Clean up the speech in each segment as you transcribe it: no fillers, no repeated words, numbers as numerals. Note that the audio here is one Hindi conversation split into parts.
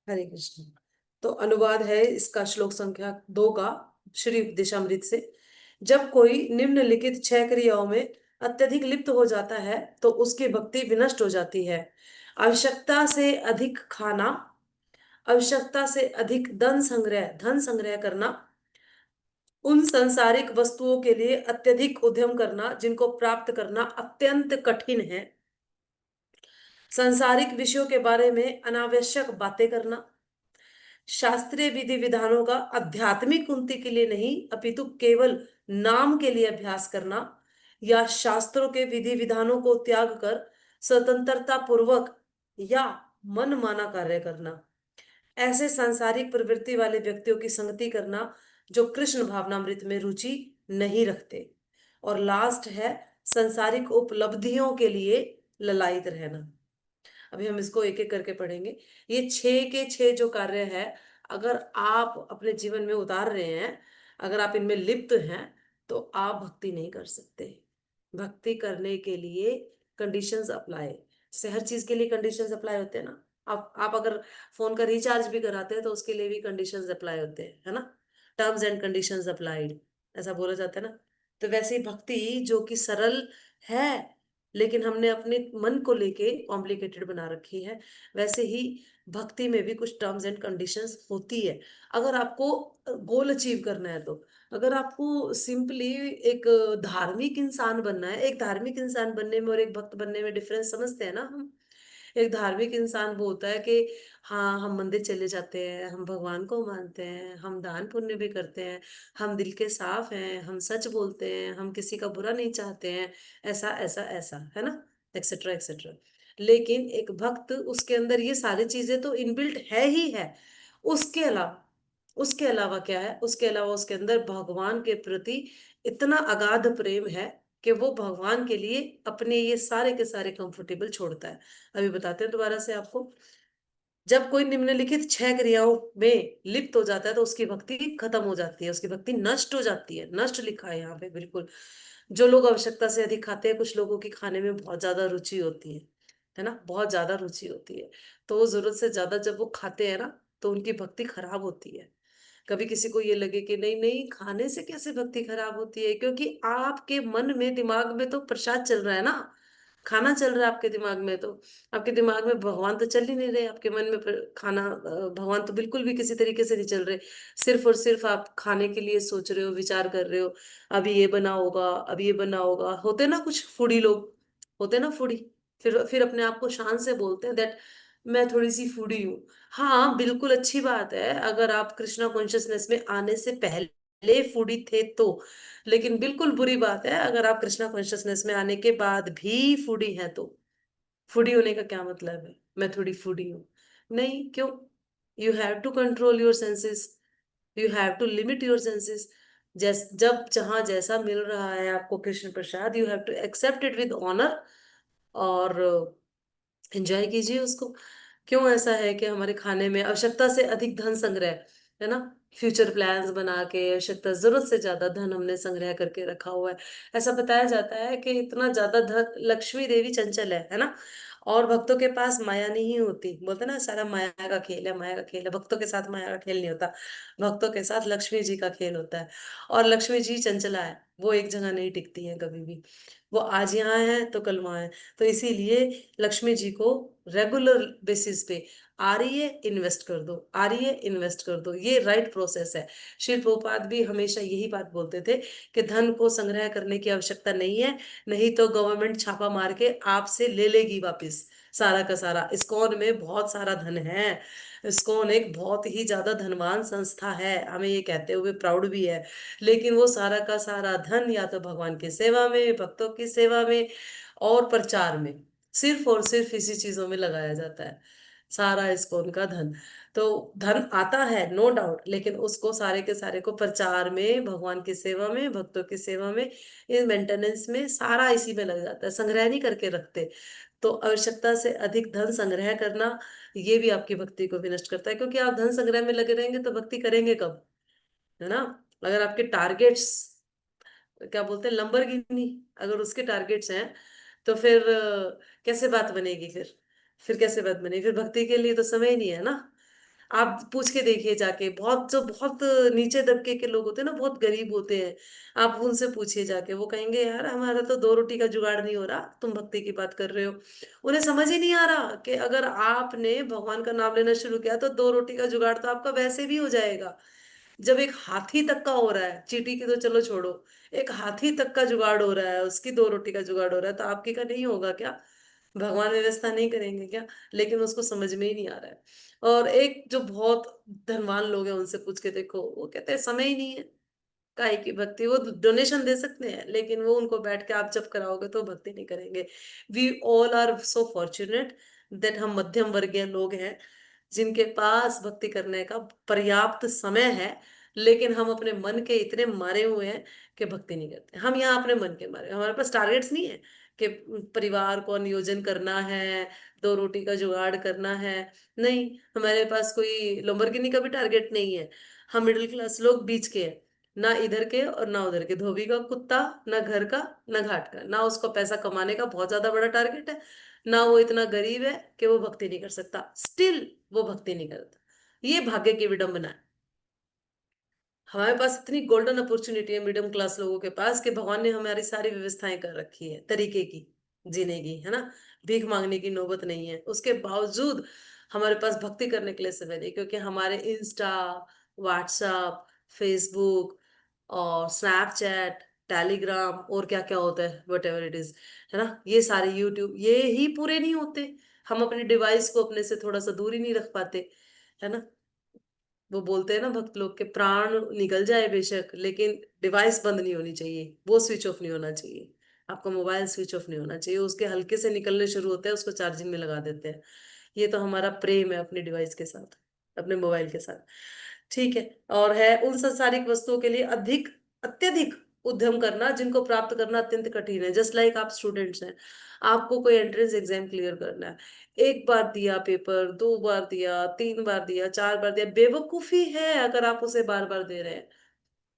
हरे कृष्ण। तो अनुवाद है इसका श्लोक संख्या 2 का, श्री उपदेशामृत से। जब कोई निम्नलिखित 6 क्रियाओं में अत्यधिक लिप्त हो जाता है तो उसकी भक्ति विनष्ट हो जाती है। आवश्यकता से अधिक खाना, आवश्यकता से अधिक धन संग्रह करना, उन सांसारिक वस्तुओं के लिए अत्यधिक उद्यम करना जिनको प्राप्त करना अत्यंत कठिन है, सांसारिक विषयों के बारे में अनावश्यक बातें करना, शास्त्रीय विधि विधानों का आध्यात्मिक उन्नति के लिए नहीं अपितु केवल नाम के लिए अभ्यास करना, या शास्त्रों के विधि विधानों को त्याग कर स्वतंत्रता पूर्वक या मन माना कार्य करना, ऐसे सांसारिक प्रवृत्ति वाले व्यक्तियों की संगति करना जो कृष्ण भावनामृत में रुचि नहीं रखते। और लास्ट है सांसारिक उपलब्धियों के लिए ललायत रहना। अभी हम इसको एक एक करके पढ़ेंगे। ये 6 के 6 जो कार्य है, अगर आप अपने जीवन में उतार रहे हैं, अगर आप इनमें लिप्त हैं, तो आप भक्ति नहीं कर सकते। भक्ति करने के लिए कंडीशंस अप्लाई, जैसे हर चीज के लिए कंडीशंस अप्लाई होते हैं ना। आप अगर फोन का रिचार्ज भी कराते हैं तो उसके लिए भी कंडीशंस अप्लाई होते हैं, है ना। टर्म्स एंड कंडीशंस अप्लाइड, ऐसा बोला जाता है ना। तो वैसे ही भक्ति जो कि सरल है, लेकिन हमने अपने मन को लेके कॉम्प्लिकेटेड बना रखी है, वैसे ही भक्ति में भी कुछ टर्म्स एंड कंडीशंस होती है। अगर आपको गोल अचीव करना है तो, अगर आपको सिंपली एक धार्मिक इंसान बनना है, एक धार्मिक इंसान बनने में और एक भक्त बनने में डिफरेंस समझते हैं ना हम। एक धार्मिक इंसान वो होता है कि हाँ, हम मंदिर चले जाते हैं, हम भगवान को मानते हैं, हम दान पुण्य भी करते हैं, हम दिल के साफ हैं, हम सच बोलते हैं, हम किसी का बुरा नहीं चाहते हैं, ऐसा ऐसा ऐसा, है ना, एक्सेट्रा एक्सेट्रा। लेकिन एक भक्त, उसके अंदर ये सारी चीजें तो इनबिल्ट है ही है। उसके अलावा, उसके अलावा क्या है, उसके अलावा उसके अंदर भगवान के प्रति इतना अगाध प्रेम है कि वो भगवान के लिए अपने ये सारे के सारे कंफर्टेबल छोड़ता है। अभी बताते हैं दोबारा से आपको। जब कोई निम्नलिखित 6 क्रियाओं में लिप्त हो जाता है तो उसकी भक्ति खत्म हो जाती है, उसकी भक्ति नष्ट हो जाती है। नष्ट लिखा है यहाँ पे बिल्कुल। जो लोग आवश्यकता से अधिक खाते हैं, कुछ लोगों की खाने में बहुत ज्यादा रुचि होती है ना, बहुत ज्यादा रुचि होती है। तो वो जरूरत से ज्यादा जब वो खाते हैं ना, तो उनकी भक्ति खराब होती है। कभी किसी को ये लगे कि नहीं नहीं, खाने से कैसे भक्ति खराब होती है, क्योंकि आपके मन में, दिमाग में तो प्रसाद चल रहा है ना, खाना चल रहा है आपके दिमाग में। तो आपके दिमाग में भगवान तो चल ही नहीं रहे, आपके मन में खाना, भगवान तो बिल्कुल भी किसी तरीके से नहीं चल रहे। सिर्फ और सिर्फ आप खाने के लिए सोच रहे हो, विचार कर रहे हो, अभी ये बना होगा, अभी ये बना होगा। होते ना कुछ फूडी लोग, होते ना फूडी, फिर अपने आप को शान से बोलते हैं दैट मैं थोड़ी सी फूडी हूँ। हाँ, बिल्कुल अच्छी बात है अगर आप कृष्णा कॉन्शियसनेस में आने से पहले फूडी थे तो। लेकिन बिल्कुल बुरी बात है अगर आप कृष्णा कॉन्शियसनेस में आने के बाद भी फूडी हैं तो। फूडी होने का क्या मतलब है, मैं थोड़ी फूडी हूँ? नहीं, क्यों? You have to control your senses, you have to limit your senses. जब जहां जैसा मिल रहा है आपको Krishna Prasad, you have to accept it with honour, और एंजॉय कीजिए उसको। क्यों ऐसा है कि हमारे खाने में आवश्यकता से अधिक धन संग्रह, है ना, फ्यूचर प्लान्स बना के आवश्यकता, जरूरत से ज्यादा धन हमने संग्रह करके रखा हुआ है। ऐसा बताया जाता है कि इतना ज्यादा धन, लक्ष्मी देवी चंचल है ना, और भक्तों के पास माया नहीं होती। बोलते ना, सारा माया का खेल है, माया का खेल है। भक्तों के साथ माया का खेल नहीं होता, भक्तों के साथ लक्ष्मी जी का खेल होता है। और लक्ष्मी जी चंचला है, वो एक जगह नहीं टिकती है कभी भी। वो आज यहाँ है तो कल वहां है। तो इसीलिए लक्ष्मी जी को रेगुलर बेसिस पे आ रही है, इन्वेस्ट कर दो, आ रही है, इन्वेस्ट कर दो, ये राइट प्रोसेस है। श्रील प्रभुपाद भी हमेशा यही बात बोलते थे कि धन को संग्रह करने की आवश्यकता नहीं है, नहीं तो गवर्नमेंट छापा मार के आपसे ले लेगी वापस सारा का सारा। इस्कॉन में बहुत सारा धन है, इस्कॉन एक बहुत ही ज्यादा धनवान संस्था है, हमें ये कहते हुए प्राउड भी है। लेकिन वो सारा का सारा धन या तो भगवान की सेवा में, भक्तों की सेवा में और प्रचार में, सिर्फ और सिर्फ इसी चीजों में लगाया जाता है सारा इस्कॉन का धन। तो धन आता है नो डाउट, लेकिन उसको सारे के सारे को प्रचार में, भगवान की सेवा में, भक्तों की सेवा में, इन मेंटेनेंस में, सारा इसी में लग जाता है, संग्रह नहीं करके रखते। तो आवश्यकता से अधिक धन संग्रह करना, ये भी आपकी भक्ति को विनष्ट करता है, क्योंकि आप धन संग्रह में लगे रहेंगे तो भक्ति करेंगे कब, है ना। अगर आपके टारगेट्स, क्या बोलते हैं, लंबरगिनी, अगर उसके टारगेट्स हैं, तो फिर कैसे बात बनेगी? फिर कैसे बात बनेगी? फिर भक्ति के लिए तो समय ही नहीं है ना। आप पूछ के देखिए जाके, बहुत जो बहुत नीचे दबके के लोग होते हैं ना, बहुत गरीब होते हैं, आप उनसे पूछिए जाके, वो कहेंगे यार हमारा तो 2 रोटी का जुगाड़ नहीं हो रहा, तुम भक्ति की बात कर रहे हो। उन्हें समझ ही नहीं आ रहा कि अगर आपने भगवान का नाम लेना शुरू किया तो 2 रोटी का जुगाड़ तो आपका वैसे भी हो जाएगा। जब एक हाथी तक का हो रहा है, चींटी की तो चलो छोड़ो, एक हाथी तक का जुगाड़ हो रहा है, उसकी 2 रोटी का जुगाड़ हो रहा है, तो आपकी का नहीं होगा क्या? भगवान व्यवस्था नहीं करेंगे क्या? लेकिन उसको समझ में ही नहीं आ रहा है। और एक जो बहुत धनवान लोग हैं उनसे पूछ के देखो, वो कहते हैं समय ही नहीं है। काय की भक्ति, वो डोनेशन दे सकते हैं लेकिन वो उनको बैठ के आप जब कराओगे तो भक्ति नहीं करेंगे। We all are so fortunate that हम मध्यम वर्गीय लोग हैं जिनके पास भक्ति करने का पर्याप्त समय है, लेकिन हम अपने मन के इतने मारे हुए हैं कि भक्ति नहीं करते। हम यहाँ अपने मन के मारे, हमारे पास टारगेट्स नहीं है कि परिवार को नियोजन करना है, 2 रोटी का जुगाड़ करना है। नहीं, हमारे पास कोई लंबरगिनी का भी टारगेट नहीं है। हम मिडिल क्लास लोग बीच के हैं, ना इधर के और ना उधर के, धोबी का कुत्ता, ना घर का ना घाट का, ना उसको पैसा कमाने का बहुत ज्यादा बड़ा टारगेट है, ना वो इतना गरीब है कि वो भक्ति नहीं कर सकता, स्टिल वो भक्ति नहीं करता। ये भाग्य की विडंबना है। हमारे पास इतनी गोल्डन अपॉर्चुनिटी है मिडियम क्लास लोगों के पास कि भगवान ने हमारी सारी व्यवस्थाएं कर रखी है तरीके की जीने की, है ना। भीख मांगने की नौबत नहीं है, उसके बावजूद हमारे पास भक्ति करने के लिए समय नहीं, क्योंकि हमारे इंस्टा, व्हाट्सएप, फेसबुक और स्नैपचैट, टेलीग्राम और क्या क्या होता है, वट एवर इट इज, है ना, ये सारे यूट्यूब, ये ही पूरे नहीं होते। हम अपनी डिवाइस को अपने से थोड़ा सा दूर ही नहीं रख पाते, है ना। वो बोलते हैं ना भक्त लोग के प्राण निकल जाए बेशक, लेकिन डिवाइस बंद नहीं होनी चाहिए, वो स्विच ऑफ नहीं होना चाहिए। आपका मोबाइल स्विच ऑफ नहीं होना चाहिए, उसके हल्के से निकलने शुरू होते हैं उसको चार्जिंग में लगा देते हैं। ये तो हमारा प्रेम है अपनी डिवाइस के साथ, अपने मोबाइल के साथ। ठीक है। और है उन संसारिक वस्तुओं के लिए अधिक अत्यधिक उद्यम करना जिनको प्राप्त करना अत्यंत कठिन है। जस्ट लाइक आप स्टूडेंट्स हैं, आपको कोई एंट्रेंस एग्जाम क्लियर करना है, एक बार दिया पेपर, 2 बार दिया, 3 बार दिया, 4 बार दिया, बेवकूफी है अगर आप उसे बार बार दे रहे हैं।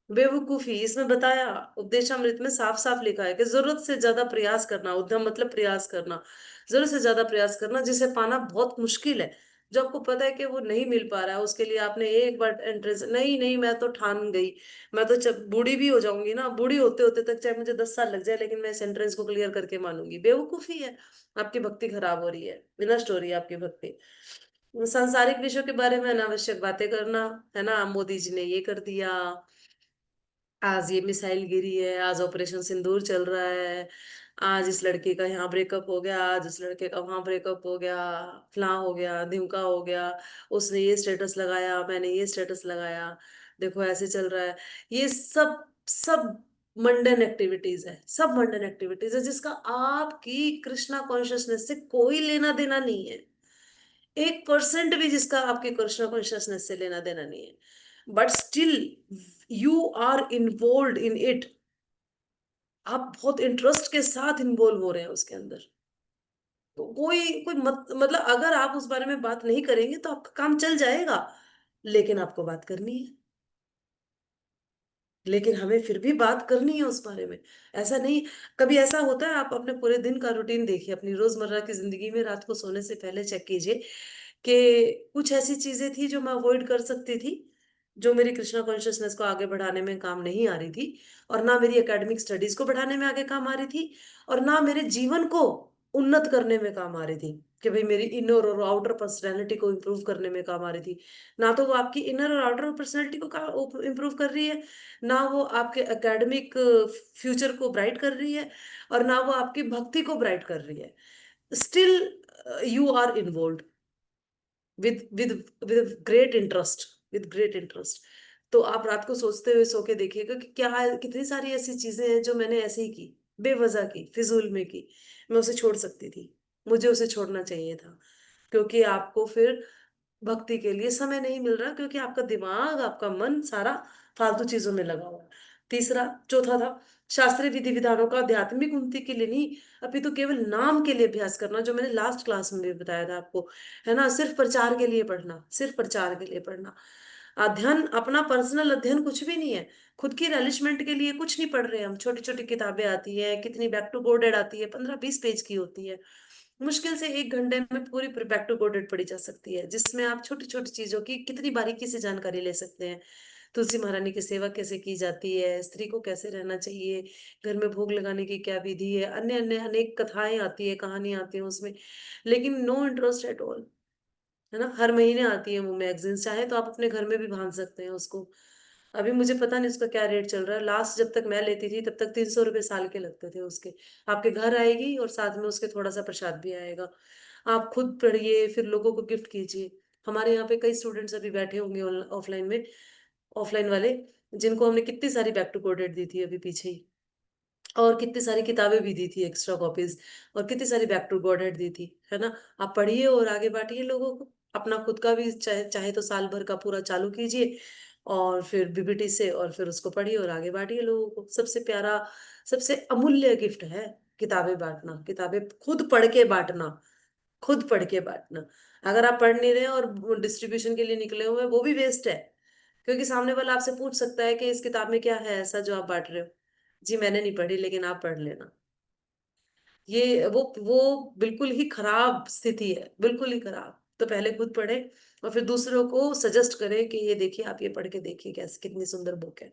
बेवकूफी, इसमें बताया, उपदेशामृत में साफ साफ लिखा है कि जरूरत से ज्यादा प्रयास करना, उद्यम मतलब प्रयास करना, जरूरत से ज्यादा प्रयास करना जिसे पाना बहुत मुश्किल है, जो आपको पता है कि वो नहीं मिल पा रहा है, उसके लिए आपने एक बार एंट्रेंस, नहीं नहीं मैं तो ठान गई, मैं तो जब बूढ़ी भी हो जाऊंगी ना, बूढ़ी होते होते तक चाहे मुझे 10 साल लग जाए, लेकिन मैं इस एंट्रेंस को क्लियर करके मानूंगी। बेवकूफी है, आपकी भक्ति खराब हो रही है, विनष्ट हो रही है आपकी भक्ति। सांसारिक विषयों के बारे में अनावश्यक बातें करना, है ना, मोदी जी ने ये कर दिया, आज ये मिसाइल गिरी है, आज ऑपरेशन सिंदूर चल रहा है, आज इस लड़के का यहाँ ब्रेकअप हो गया, आज उस लड़के का वहां ब्रेकअप हो गया, फलां हो गया, ढिमका हो गया, उसने ये स्टेटस लगाया, मैंने ये स्टेटस लगाया, देखो ऐसे चल रहा है। ये सब सब मंडन एक्टिविटीज है, सब मंडन एक्टिविटीज है जिसका आपकी कृष्णा कॉन्शियसनेस से कोई लेना देना नहीं है। 1% भी जिसका आपके कृष्णा कॉन्शियसनेस से लेना देना नहीं है, but still you are involve in it. आप बहुत इंटरेस्ट के साथ इन्वॉल्व हो रहे हैं उसके अंदर। तो कोई कोई मतलब अगर आप उस बारे में बात नहीं करेंगे तो आपका काम चल जाएगा, लेकिन आपको बात करनी है, लेकिन हमें फिर भी बात करनी है उस बारे में। ऐसा नहीं, कभी ऐसा होता है, आप अपने पूरे दिन का रूटीन देखिए, अपनी रोजमर्रा की जिंदगी में रात को सोने से पहले चेक कीजिए कि कुछ ऐसी चीजें थी जो मैं अवॉइड कर सकती थी, जो मेरी कृष्णा कॉन्शियसनेस को आगे बढ़ाने में काम नहीं आ रही थी, और ना मेरी एकेडमिक स्टडीज को बढ़ाने में आगे काम आ रही थी, और ना मेरे जीवन को उन्नत करने में काम आ रही थी, कि भाई मेरी इनर और आउटर पर्सनैलिटी को इम्प्रूव करने में काम आ रही थी। ना तो वो आपकी इनर और आउटर पर्सनैलिटी को इम्प्रूव कर रही है, ना वो आपके एकेडमिक फ्यूचर को ब्राइट कर रही है, और ना वो आपकी भक्ति को ब्राइट कर रही है। Still you are involve with with great interest, with great interest. तो आप रात को सोचते हुए सो के देखिएगा कि क्या कितनी सारी ऐसी चीजें हैं जो मैंने ऐसे ही की, बेवजह की, फिजूल में की, मैं उसे छोड़ सकती थी, मुझे उसे छोड़ना चाहिए था, क्योंकि आपको फिर भक्ति के लिए समय नहीं मिल रहा, क्योंकि आपका दिमाग, आपका मन सारा फालतू चीजों में लगा हुआ है। तीसरा, चौथा था, शास्त्रीय विधि विधानों का आध्यात्मिक उन्नति के लिए नहीं, अभी तो केवल नाम के लिए अभ्यास करना, जो मैंने लास्ट क्लास में भी बताया था आपको, है ना, सिर्फ प्रचार के लिए पढ़ना, सिर्फ प्रचार के लिए पढ़ना। अध्ययन, अपना पर्सनल अध्ययन कुछ भी नहीं है। खुद की रिलिशमेंट के लिए कुछ नहीं पढ़ रहे हम। छोटी छोटी किताबें आती है, कितनी बैक टू कोडेड आती है, 15-20 पेज की होती है। मुश्किल से 1 घंटे में पूरी बैक टू कोडेड पढ़ी जा सकती है, जिसमें आप छोटी छोटी चीजों की कितनी बारीकी से जानकारी ले सकते हैं। तुलसी महारानी की सेवा कैसे की जाती है, स्त्री को कैसे रहना चाहिए, घर में भोग लगाने की क्या विधि है, अन्य अन्य अनेक कथाएं आती है, कहानी आती है उसमें। लेकिन नो इंटरेस्ट एट ऑल, है ना। हर महीने आती है वो मैगजीन, चाहे तो आप अपने घर में भी बांध सकते हैं उसको। अभी मुझे पता नहीं उसका क्या रेट चल रहा है। लास्ट जब तक मैं लेती थी तब तक 300 रुपये साल के लगते थे उसके। आपके घर आएगी और साथ में उसके थोड़ा सा प्रसाद भी आएगा। आप खुद पढ़िए, फिर लोगों को गिफ्ट कीजिए। हमारे यहाँ पे कई स्टूडेंट्स अभी बैठे होंगे ऑफलाइन में, ऑफलाइन वाले, जिनको हमने कितनी सारी बैक टू कोडेड दी थी अभी पीछे ही, और कितनी सारी किताबें भी दी थी एक्स्ट्रा कॉपीज, और कितनी सारी बैक टू गॉडेड दी थी, है ना। आप पढ़िए और आगे बांटिए लोगों को। अपना खुद का भी चाहे चाहे तो साल भर का पूरा चालू कीजिए, और फिर बीबीटी से, और फिर उसको पढ़िए और आगे बांटिए लोगों को। सबसे प्यारा, सबसे अमूल्य गिफ्ट है किताबें बांटना, किताबें खुद पढ़ के बांटना, खुद पढ़ के बांटना। अगर आप पढ़ नहीं रहे और डिस्ट्रीब्यूशन के लिए निकले हुए हैं, वो भी वेस्ट है। क्योंकि सामने वाला आपसे पूछ सकता है कि इस किताब में क्या है ऐसा जो आप बांट रहे हो। जी मैंने नहीं पढ़ी, लेकिन आप पढ़ लेना। ये वो बिल्कुल ही खराब स्थिति है, बिल्कुल ही खराब। तो पहले खुद पढ़े और फिर दूसरों को सजेस्ट करें कि ये देखिए, आप ये पढ़ के देखिए, कैसे कितनी सुंदर बुक है,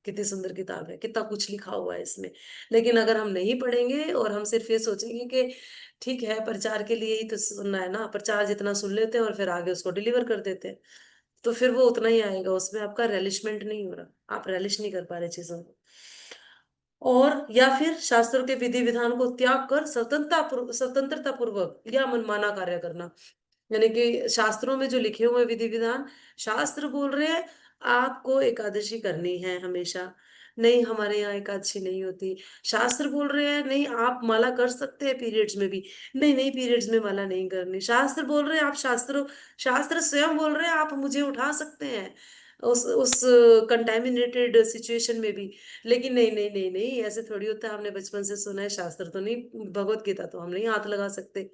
कितनी सुंदर किताब है, कितना कुछ लिखा हुआ है इसमें। लेकिन अगर हम नहीं पढ़ेंगे और हम सिर्फ ये सोचेंगे कि ठीक है प्रचार के लिए ही तो सुनना है ना, प्रचार जितना सुन लेते हैं और फिर आगे उसको डिलीवर कर देते हैं, तो फिर वो उतना ही आएगा, उसमें आपका रेलिशमेंट नहीं हो रहा, आप रेलिश नहीं कर पा रहे चीजों को। और या फिर शास्त्रों के विधि विधान को त्याग कर स्वतंत्रता पूर्वक या मनमाना कार्य करना। यानी कि शास्त्रों में जो लिखे हुए विधि विधान, शास्त्र बोल रहे हैं आपको एकादशी करनी है हमेशा, नहीं हमारे यहाँ एकादशी नहीं होती। शास्त्र बोल रहे हैं नहीं आप माला कर सकते हैं पीरियड्स में भी, नहीं नहीं पीरियड्स में माला नहीं करनी। शास्त्र बोल रहे हैं आप, शास्त्र स्वयं बोल रहे हैं आप मुझे उठा सकते हैं उस कंटेमिनेटेड सिचुएशन में भी। लेकिन नहीं नहीं नहीं नहीं, ऐसे थोड़ी होता है, हमने बचपन से सुना है, शास्त्र तो नहीं, भगवत गीता तो हम नहीं हाथ लगा सकते।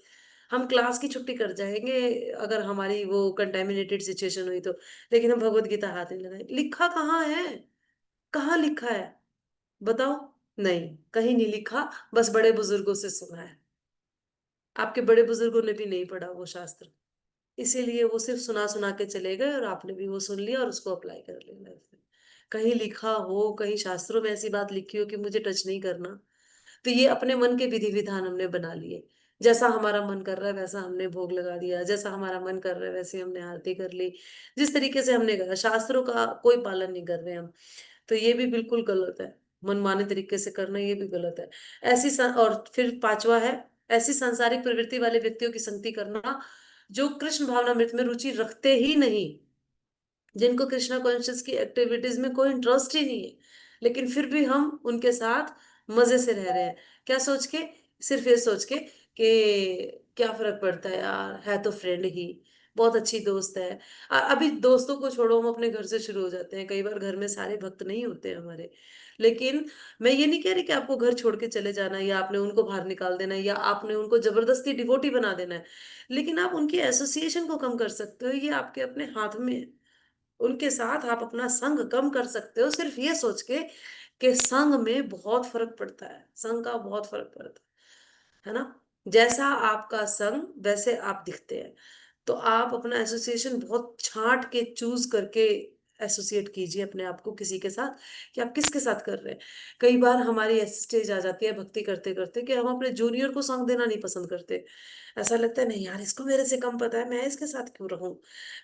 हम क्लास की छुट्टी कर जाएंगे अगर हमारी वो कंटेमिनेटेड सिचुएशन हुई तो, लेकिन हम भगवत गीता हाथ नहीं लगाए। लिखा कहाँ है, कहाँ लिखा है, बताओ। नहीं, कहीं नहीं लिखा, बस बड़े बुजुर्गों से सुना है। आपके बड़े बुजुर्गों ने भी नहीं पढ़ा वो शास्त्र, इसीलिए वो सिर्फ सुना सुना के चले गए, और आपने भी वो सुन लिया और उसको अप्लाई कर लिया लाइफ में। कहीं लिखा हो, कहीं शास्त्रों में ऐसी बात लिखी हो कि मुझे टच नहीं करना, तो ये अपने मन के विधि विधान हमने बना लिए। जैसा हमारा मन कर रहा है वैसा हमने भोग लगा दिया, जैसा हमारा मन कर रहा है वैसे हमने आरती कर ली, जिस तरीके से हमने करा, शास्त्रों का कोई पालन नहीं कर रहे हम। तो ये भी बिल्कुल गलत है। मनमाने तरीके से करना ये भी गलत है। और फिर पांचवा है, ऐसी सांसारिक प्रवृत्ति वाले व्यक्तियों की संगति करना जो कृष्ण भावनामृत में रुचि रखते ही नहीं, जिनको कृष्णा कॉन्शियस की एक्टिविटीज में कोई इंटरेस्ट ही नहीं है, लेकिन फिर भी हम उनके साथ मजे से रह रहे हैं। क्या सोच के, सिर्फ ये सोच के कि क्या फर्क पड़ता है यार, है तो फ्रेंड ही, बहुत अच्छी दोस्त है। अभी दोस्तों को छोड़ो, हम अपने घर से शुरू हो जाते हैं। कई बार घर में सारे भक्त नहीं होते हैं हमारे, लेकिन मैं ये नहीं कह रही कि आपको घर छोड़ के चले जाना है, या आपने उनको बाहर निकाल देना है, या आपने उनको जबरदस्ती डिवोटी बना देना है। लेकिन आप उनकी एसोसिएशन को कम कर सकते हो, ये आपके अपने हाथ में है। उनके साथ आप अपना संग कम कर सकते हो, सिर्फ ये सोच के कि संग में बहुत फर्क पड़ता है, संग का बहुत फर्क पड़ता है ना। जैसा आपका संग वैसे आप दिखते हैं। तो आप अपना एसोसिएशन बहुत छांट के चूज करके एसोसिएट कीजिए अपने आप को किसी के साथ, कि आप किसके साथ कर रहे हैं। कई बार हमारी ऐसी स्टेज आ जाती है भक्ति करते करते कि हम अपने जूनियर को संग देना नहीं पसंद करते। ऐसा लगता है नहीं यार, इसको मेरे से कम पता है, मैं इसके साथ क्यों रहूं।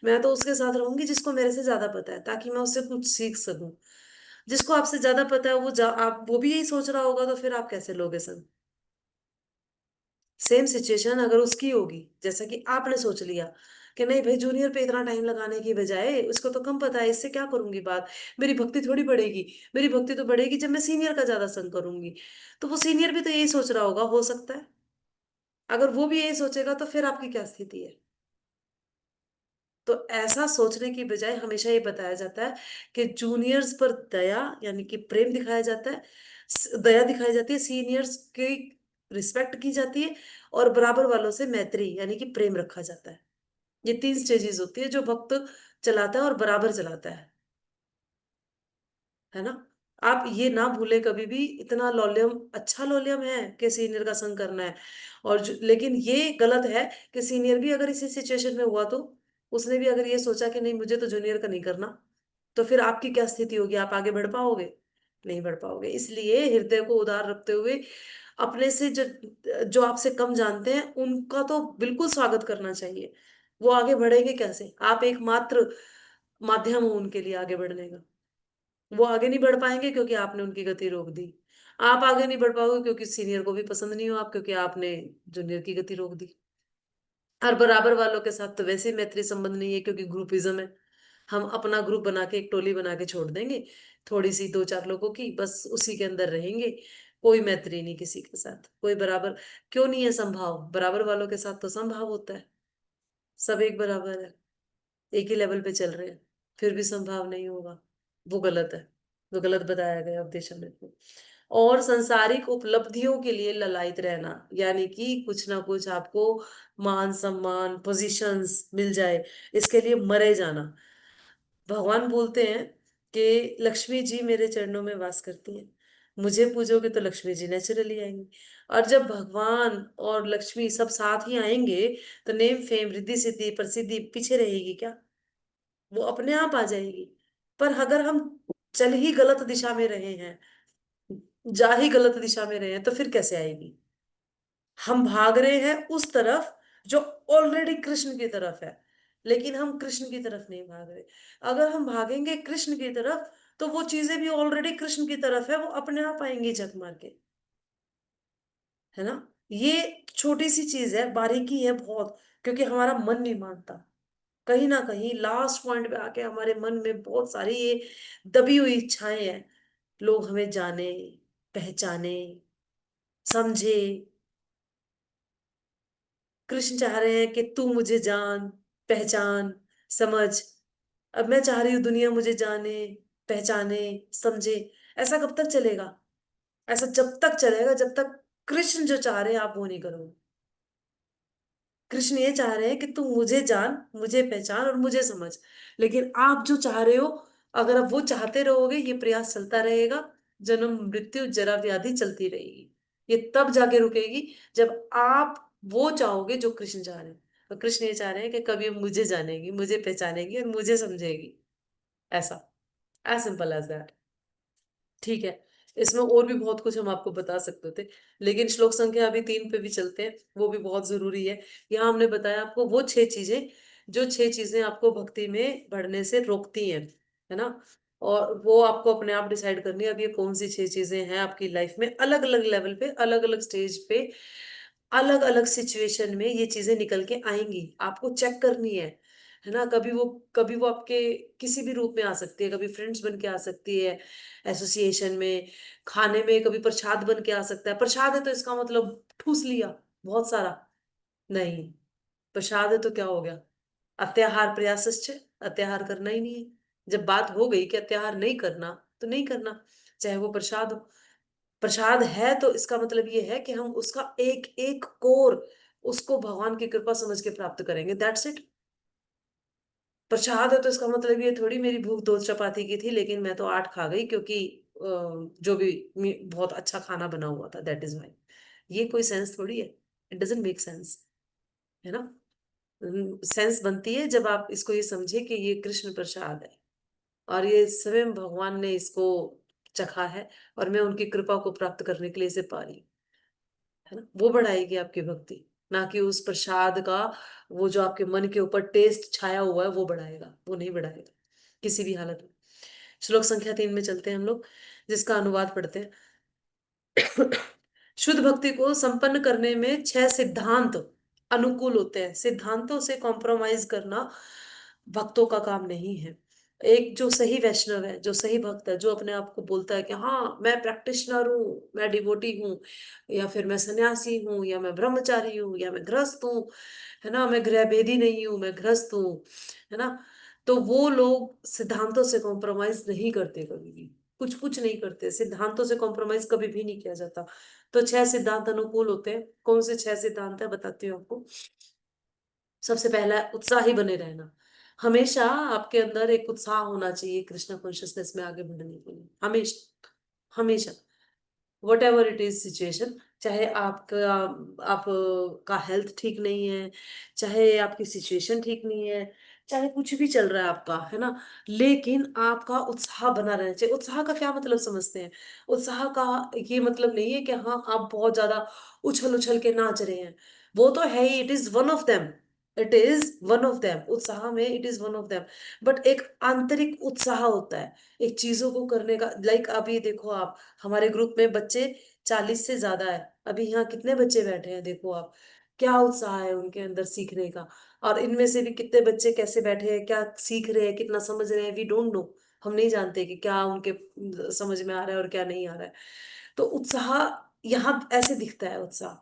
मैं तो उसके साथ रहूंगी जिसको मेरे से ज्यादा पता है, ताकि मैं उससे कुछ सीख सकूं। जिसको आपसे ज्यादा पता है आप वो भी यही सोच रहा होगा, तो फिर आप कैसे लोगे संग। सेम सिचुएशन अगर उसकी होगी, जैसा कि आपने सोच लिया कि नहीं भाई, जूनियर पे इतना टाइम लगाने की बजाय उसको तो कम पता है, इससे क्या करूंगी बात, मेरी भक्ति थोड़ी बढ़ेगी। मेरी भक्ति तो बढ़ेगी जब मैं सीनियर का ज्यादा संग करूंगी। तो वो सीनियर भी तो यही सोच रहा होगा, हो सकता है। अगर वो भी यही सोचेगा तो फिर आपकी क्या स्थिति है। तो ऐसा सोचने की बजाय हमेशा ये बताया जाता है कि जूनियर्स पर दया यानी कि प्रेम दिखाया जाता है, दया दिखाई जाती है, सीनियर्स की रिस्पेक्ट की जाती है, और बराबर वालों से मैत्री यानी कि प्रेम रखा जाता है। ये 3 स्टेजेस होती है जो भक्त चलाता है और बराबर चलाता है ना। आप ये ना भूले कभी भी, इतना लॉलियम अच्छा लॉलियम है कि सीनियर का संग करना है। और लेकिन ये गलत है कि सीनियर भी अगर इसी सिचुएशन में हुआ तो उसने भी अगर ये सोचा कि नहीं मुझे तो जूनियर का नहीं करना, तो फिर आपकी क्या स्थिति होगी? आप आगे बढ़ पाओगे? नहीं बढ़ पाओगे। इसलिए हृदय को उदार रखते हुए अपने से जो जो आपसे कम जानते हैं उनका तो बिल्कुल स्वागत करना चाहिए। वो आगे बढ़ेंगे कैसे? आप एकमात्र माध्यम हो उनके लिए आगे बढ़ने का। वो आगे नहीं बढ़ पाएंगे क्योंकि आपने उनकी गति रोक दी। आप आगे नहीं बढ़ पाओगे क्योंकि सीनियर को भी पसंद नहीं हो आप, क्योंकि आपने जूनियर की गति रोक दी। और बराबर वालों के साथ तो वैसे ही मैत्री संबंध नहीं है क्योंकि ग्रुपिज्म है। हम अपना ग्रुप बना के एक टोली बना के छोड़ देंगे, थोड़ी सी दो चार लोगों की, बस उसी के अंदर रहेंगे। कोई मैत्री नहीं किसी के साथ, कोई बराबर क्यों नहीं है संभाव? बराबर वालों के साथ तो संभाव होता है। सब एक बराबर है, एक ही लेवल पे चल रहे हैं, फिर भी संभाव नहीं होगा। वो गलत है, वो गलत बताया गया उपदेश अमृत में। और सांसारिक उपलब्धियों के लिए ललायत रहना, यानी कि कुछ ना कुछ आपको मान सम्मान पोजीशंस मिल जाए, इसके लिए मरे जाना। भगवान बोलते हैं कि लक्ष्मी जी मेरे चरणों में वास करती हैं, मुझे पूजोगे तो लक्ष्मी जी नेचुरली आएंगी। और जब भगवान और लक्ष्मी सब साथ ही आएंगे तो नेम फेम रिद्धि सिद्धि प्रसिद्धि पीछे रहेगी क्या? वो अपने आप आ जाएगी। पर अगर हम चल ही गलत दिशा में रहे हैं, जा ही गलत दिशा में रहे हैं, तो फिर कैसे आएगी? हम भाग रहे हैं उस तरफ जो ऑलरेडी कृष्ण की तरफ है, लेकिन हम कृष्ण की तरफ नहीं भाग रहे। अगर हम भागेंगे कृष्ण की तरफ तो वो चीजें भी ऑलरेडी कृष्ण की तरफ है, वो अपने आप आएंगी झक मार के, है ना। ये छोटी सी चीज है, बारीकी है बहुत, क्योंकि हमारा मन नहीं मानता। कहीं ना कहीं लास्ट पॉइंट पे आके हमारे मन में बहुत सारी ये दबी हुई इच्छाएं हैं। लोग हमें जाने, पहचाने, समझे। कृष्ण चाह रहे हैं कि तू मुझे जान, पहचान, समझ। अब मैं चाह रही हूँ दुनिया मुझे जाने, पहचाने, समझे। ऐसा कब तक चलेगा? ऐसा जब तक चलेगा जब तक कृष्ण जो चाह रहे हैं आप वो नहीं करोगे। कृष्ण ये चाह रहे हैं कि तू मुझे जान, मुझे पहचान और मुझे समझ। लेकिन आप जो चाह रहे हो, अगर आप वो चाहते रहोगे, ये प्रयास चलता रहेगा, जन्म मृत्यु जरा व्याधि चलती रहेगी। ये तब जाके रुकेगी जब आप वो चाहोगे जो कृष्ण चाह रहे हैं। और कृष्ण ये चाह रहे हैं कि कभी मुझे जानेगी, मुझे पहचानेगी और मुझे समझेगी। ऐसा, एज सिंपल एज दैट। ठीक है। इसमें और भी बहुत कुछ हम आपको बता सकते थे, लेकिन श्लोक संख्या अभी 3 पे भी चलते हैं, वो भी बहुत जरूरी है। यहाँ हमने बताया आपको वो 6 चीजें, जो 6 चीजें आपको भक्ति में बढ़ने से रोकती हैं, है ना। और वो आपको अपने आप डिसाइड करनी है अब ये कौन सी 6 चीजें हैं आपकी लाइफ में, अलग अलग लेवल पे, अलग अलग स्टेज पे, अलग अलग सिचुएशन में ये चीजें निकल के आएंगी, आपको चेक करनी है ना। कभी वो आपके किसी भी रूप में आ सकती है, कभी फ्रेंड्स बन के आ सकती है, एसोसिएशन में, खाने में कभी प्रसाद बन के आ सकता है। प्रसाद है तो इसका मतलब ठूस लिया बहुत सारा? नहीं। प्रसाद है तो क्या हो गया? अत्याहार प्रयासश्च, अत्याहार करना ही नहीं है। जब बात हो गई कि अत्याहार नहीं करना, तो नहीं करना, चाहे वो प्रसाद हो। प्रसाद है तो इसका मतलब ये है कि हम उसका एक एक कोर, उसको भगवान की कृपा समझ के प्राप्त करेंगे, दैट्स इट। प्रसाद है तो इसका मतलब ये थोड़ी मेरी भूख 2 चपाती की थी लेकिन मैं तो 8 खा गई क्योंकि जो भी बहुत अच्छा खाना बना हुआ था, दैट इज वाई। ये कोई सेंस थोड़ी है, इट डजेंट मेक सेंस, है ना। सेंस बनती है जब आप इसको ये समझे कि ये कृष्ण प्रसाद है और ये स्वयं भगवान ने इसको चखा है, और मैं उनकी कृपा को प्राप्त करने के लिए इसे पा रही हूँ, है ना। वो बढ़ाएगी आपकी भक्ति, ना कि उस प्रसाद का वो जो आपके मन के ऊपर टेस्ट छाया हुआ है वो बढ़ाएगा, वो नहीं बढ़ाएगा किसी भी हालत में। श्लोक संख्या 3 में चलते हैं हम लोग, जिसका अनुवाद पढ़ते हैं। शुद्ध भक्ति को संपन्न करने में 6 सिद्धांत अनुकूल होते हैं। सिद्धांतों से कॉम्प्रोमाइज करना भक्तों का काम नहीं है। एक जो सही वैष्णव है, जो सही भक्त है, जो अपने आप को बोलता है कि हाँ मैं प्रैक्टिशनर हूँ, मैं डिवोटी हूँ, या फिर मैं सन्यासी हूँ, या मैं ब्रह्मचारी हूँ, या मैं गृहस्थ हूँ, है ना, मैं गृहभेदी नहीं हूँ, मैं गृहस्थ हूँ, है ना। तो वो लोग सिद्धांतों से कॉम्प्रोमाइज नहीं करते कभी भी, कुछ कुछ नहीं करते, सिद्धांतों से कॉम्प्रोमाइज कभी भी नहीं किया जाता। तो 6 सिद्धांत अनुकूल होते हैं। कौन से 6 सिद्धांत है बताती हूँ आपको। सबसे पहला है उत्साही बने रहना। हमेशा आपके अंदर एक उत्साह होना चाहिए कृष्णा कॉन्शियसनेस में आगे बढ़ने के लिए, हमेशा, हमेशा, what ever it is situation. चाहे आपका आपका हेल्थ ठीक नहीं है, चाहे आपकी सिचुएशन ठीक नहीं है, चाहे कुछ भी चल रहा है आपका, है ना, लेकिन आपका उत्साह बना रहना चाहिए। उत्साह का क्या मतलब समझते हैं? उत्साह का ये मतलब नहीं है कि हाँ आप बहुत ज्यादा उछल उछल के नाच रहे हैं, वो तो है ही, it is one of them, it is one of them, उत्साह में it is one of them. But एक आंतरिक उत्साह होता है एक चीजों को करने का। लाइक अभी देखो आप, हमारे ग्रुप में बच्चे 40 से ज्यादा है, अभी यहाँ कितने बच्चे बैठे हैं, देखो आप, क्या उत्साह है उनके अंदर सीखने का। और इनमें से भी कितने बच्चे कैसे बैठे हैं, क्या सीख रहे हैं, कितना समझ रहे हैं, वी डोंट नो, हम नहीं जानते कि क्या उनके समझ में आ रहा है और क्या नहीं आ रहा है। तो उत्साह यहाँ ऐसे दिखता है उत्साह,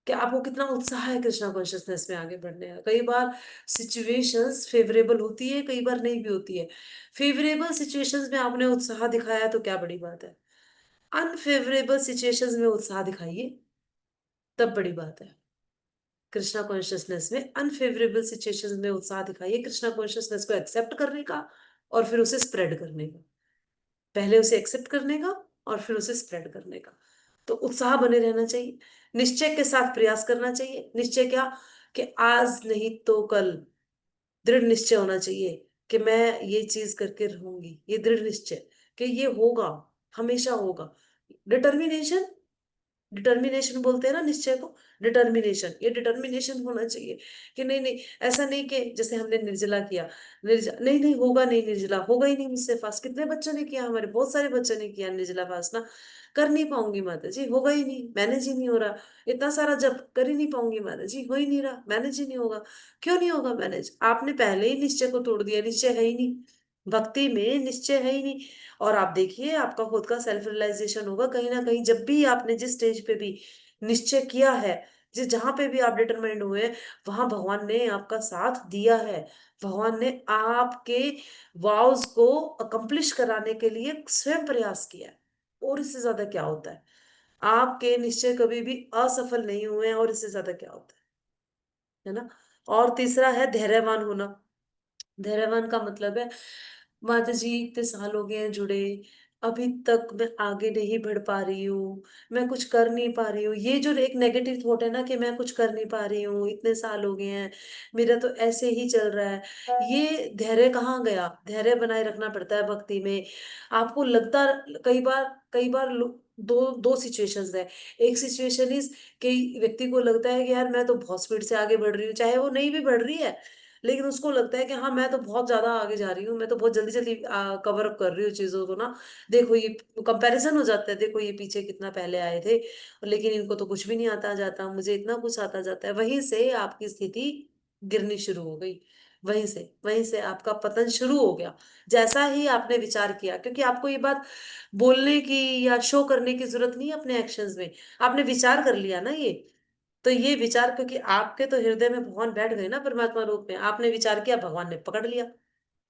कि आपको कितना उत्साह है कृष्णा कॉन्शियसनेस में आगे बढ़ने का। कई बार सिचुएशंस फेवरेबल होती है, कई बार नहीं भी होती है। फेवरेबल सिचुएशंस में आपने उत्साह दिखाया तो क्या बड़ी बात है, अनफेवरेबल सिचुएशंस में उत्साह दिखाइए, तब बड़ी बात है। कृष्णा कॉन्शियसनेस में अनफेवरेबल सिचुएशंस में उत्साह दिखाइए, कृष्णा कॉन्शियसनेस को एक्सेप्ट करने का और फिर उसे स्प्रेड करने का। पहले उसे एक्सेप्ट करने का और फिर उसे स्प्रेड करने का। तो उत्साह बने रहना चाहिए, निश्चय के साथ प्रयास करना चाहिए। निश्चय क्या, कि आज नहीं तो कल, दृढ़ निश्चय होना चाहिए कि मैं ये चीज करके रहूंगी, ये दृढ़ निश्चय कि ये होगा, हमेशा होगा। डिटर्मिनेशन, डिटर्मिनेशन बोलते हैं ना निश्चय को, डिटर्मिनेशन, ये डिटर्मिनेशन होना चाहिए कि नहीं नहीं, ऐसा नहीं कि जैसे हमने निर्जला किया, नहीं नहीं होगा, नहीं निर्जला होगा ही नहीं मुझसे फास्ट। कितने बच्चों ने किया, हमारे बहुत सारे बच्चों ने किया निर्जला फास्ट ना, कर नहीं पाऊंगी माता जी, होगा ही नहीं, मैनेज ही नहीं हो रहा, इतना सारा जब कर ही नहीं पाऊंगी माता जी, हो ही नहीं रहा, मैनेज ही नहीं होगा। क्यों नहीं होगा मैनेज? आपने पहले ही निश्चय को तोड़ दिया, निश्चय है ही नहीं, भक्ति में निश्चय है ही नहीं। और आप देखिए आपका खुद का सेल्फ रियलाइजेशन होगा कहीं ना कहीं, जब भी आपने जिस स्टेज पे भी निश्चय किया है, जिस जहां पे भी आप डिटरमाइंड हुए हैं, वहां भगवान ने आपका साथ दिया है। भगवान ने आपके वाउज को अकम्प्लिश कराने के लिए स्वयं प्रयास किया है। और इससे ज्यादा क्या होता है? आपके निश्चय कभी भी असफल नहीं हुए हैं, और इससे ज्यादा क्या होता है ना। और तीसरा है धैर्यवान होना। धैर्यवान का मतलब है, माता जी इतने साल हो गए हैं जुड़े, अभी तक मैं आगे नहीं बढ़ पा रही हूँ, मैं कुछ कर नहीं पा रही हूँ। ये जो एक नेगेटिव थॉट है ना कि मैं कुछ कर नहीं पा रही हूँ, इतने साल हो गए हैं, मेरा तो ऐसे ही चल रहा है, ये धैर्य कहाँ गया? धैर्य बनाए रखना पड़ता है भक्ति में। आपको लगता, कई बार दो दो सिचुएशंस है। एक सिचुएशन इज कि व्यक्ति को लगता है कि यार मैं तो बहुत स्पीड से आगे बढ़ रही हूँ, चाहे वो नहीं भी बढ़ रही है, लेकिन उसको लगता है कि हाँ मैं तो बहुत ज्यादा आगे जा रही हूँ, मैं तो बहुत जल्दी जल्दी कवर अप कर रही हूँ चीजों को ना। देखो ये कंपैरिजन हो जाता है, देखो ये पीछे कितना पहले आए थे, लेकिन इनको तो कुछ भी नहीं आता जाता, मुझे इतना कुछ आता जाता है। वहीं से आपकी स्थिति गिरनी शुरू हो गई, वहीं से आपका पतन शुरू हो गया, जैसा ही आपने विचार किया। क्योंकि आपको ये बात बोलने की या शो करने की जरूरत नहीं है अपने एक्शंस में, आपने विचार कर लिया ना ये। तो ये विचार, क्योंकि आपके तो हृदय में भगवान बैठ गए ना परमात्मा रूप में, आपने विचार किया, भगवान ने पकड़ लिया।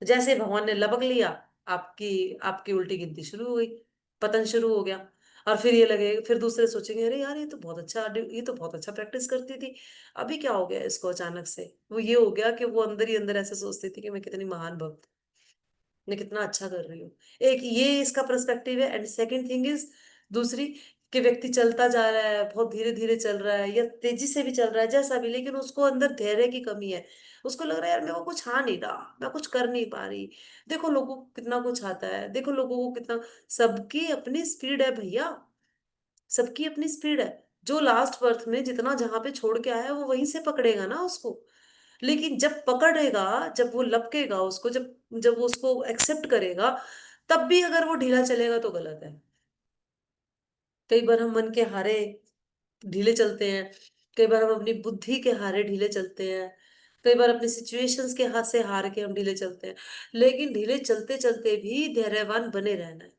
जैसे ही भगवान ने लपक लिया, आपकी आपकी उल्टी गिनती शुरू हो गई, पतन शुरू हो गया। और फिर ये लगे, फिर दूसरे सोचेंगे अरे यार ये तो बहुत अच्छा प्रैक्टिस करती थी, अभी क्या हो गया इसको अचानक से? वो ये हो गया कि वो अंदर ही अंदर ऐसे सोचती थी कि मैं कितनी महान भक्त, मैं कितना अच्छा कर रही हूँ। एक ये इसका पर्सपेक्टिव है। एंड सेकंड थिंग इज, दूसरी, कि व्यक्ति चलता जा रहा है, बहुत धीरे धीरे चल रहा है या तेजी से भी चल रहा है, जैसा भी, लेकिन उसको अंदर धैर्य की कमी है। उसको लग रहा है यार मेरे को कुछ आ नहीं रहा, मैं कुछ कर नहीं पा रही। देखो लोगों को कितना कुछ आता है, देखो लोगों को कितना, सबकी अपनी स्पीड है भैया, सबकी अपनी स्पीड है। जो लास्ट बर्थ में जितना जहां पे छोड़ के आया है वो वहीं से पकड़ेगा ना उसको। लेकिन जब पकड़ेगा, जब वो लपकेगा उसको, जब जब वो उसको एक्सेप्ट करेगा, तब भी अगर वो ढीला चलेगा तो गलत है। कई बार हम मन के हारे ढीले चलते हैं, कई बार हम अपनी बुद्धि के हारे ढीले चलते हैं, कई बार अपनी सिचुएशंस के हाथ से हार के हम ढीले चलते हैं। लेकिन ढीले चलते चलते भी धैर्यवान बने रहना है।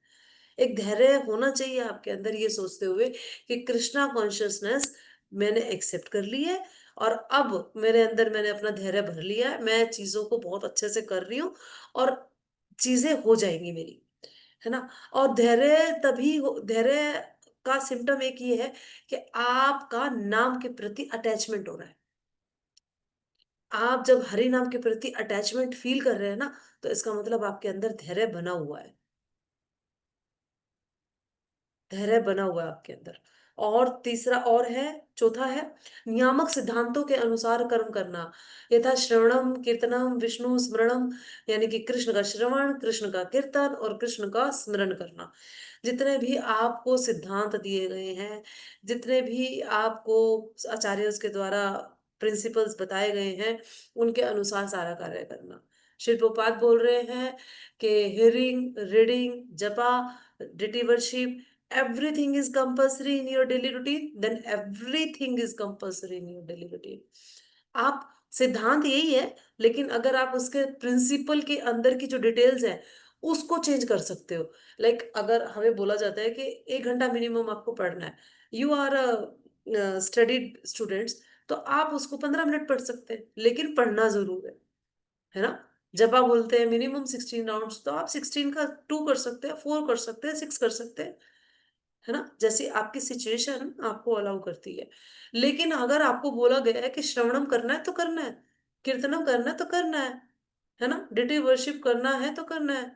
एक धैर्य होना चाहिए आपके अंदर, ये सोचते हुए कि कृष्णा कॉन्शियसनेस मैंने एक्सेप्ट कर ली है, और अब मेरे अंदर मैंने अपना धैर्य भर लिया है, मैं चीजों को बहुत अच्छे से कर रही हूँ, और चीजें हो जाएंगी मेरी, है ना। और धैर्य का सिम्टम एक ये है कि आपका नाम के प्रति अटैचमेंट हो रहा है। आप जब हरि नाम के प्रति अटैचमेंट फील कर रहे हैं ना, तो इसका मतलब आपके अंदर धैर्य बना हुआ है। धैर्य बना हुआ है आपके अंदर। और तीसरा और है, चौथा है, नियामक सिद्धांतों के अनुसार कर्म करना। यथा श्रवणम कीर्तनम विष्णु स्मरणम, यानी कि कृष्ण का श्रवण, कृष्ण का कीर्तन और कृष्ण का स्मरण करना। जितने भी आपको सिद्धांत दिए गए हैं, जितने भी आपको आचार्यों के द्वारा प्रिंसिपल्स बताए गए हैं, उनके अनुसार सारा कार्य करना। श्री प्रभुपाद बोल रहे हैं कि hearing, reading, japa, deity worship, everything is compulsory in your daily routine, then everything is compulsory in your daily routine। आप, सिद्धांत यही है, लेकिन अगर आप उसके प्रिंसिपल के अंदर की जो डिटेल्स हैं उसको चेंज कर सकते हो। लाइक अगर हमें बोला जाता है कि 1 घंटा मिनिमम आपको पढ़ना है, you are a studied students, तो आप उसको 15 मिनट पढ़ सकते हैं, लेकिन पढ़ना जरूर है ना। जब आप बोलते हैं मिनिमम 16 राउंड्स, तो आप 16 का 2 कर सकते हैं, 4 कर सकते हैं, 6 कर सकते हैं, है ना, जैसे आपकी सिचुएशन आपको अलाउ करती है। लेकिन अगर आपको बोला गया है कि श्रवणम करना है तो करना है, कीर्तनम करना है तो करना है ना, डिटी वर्शिप करना है तो करना है।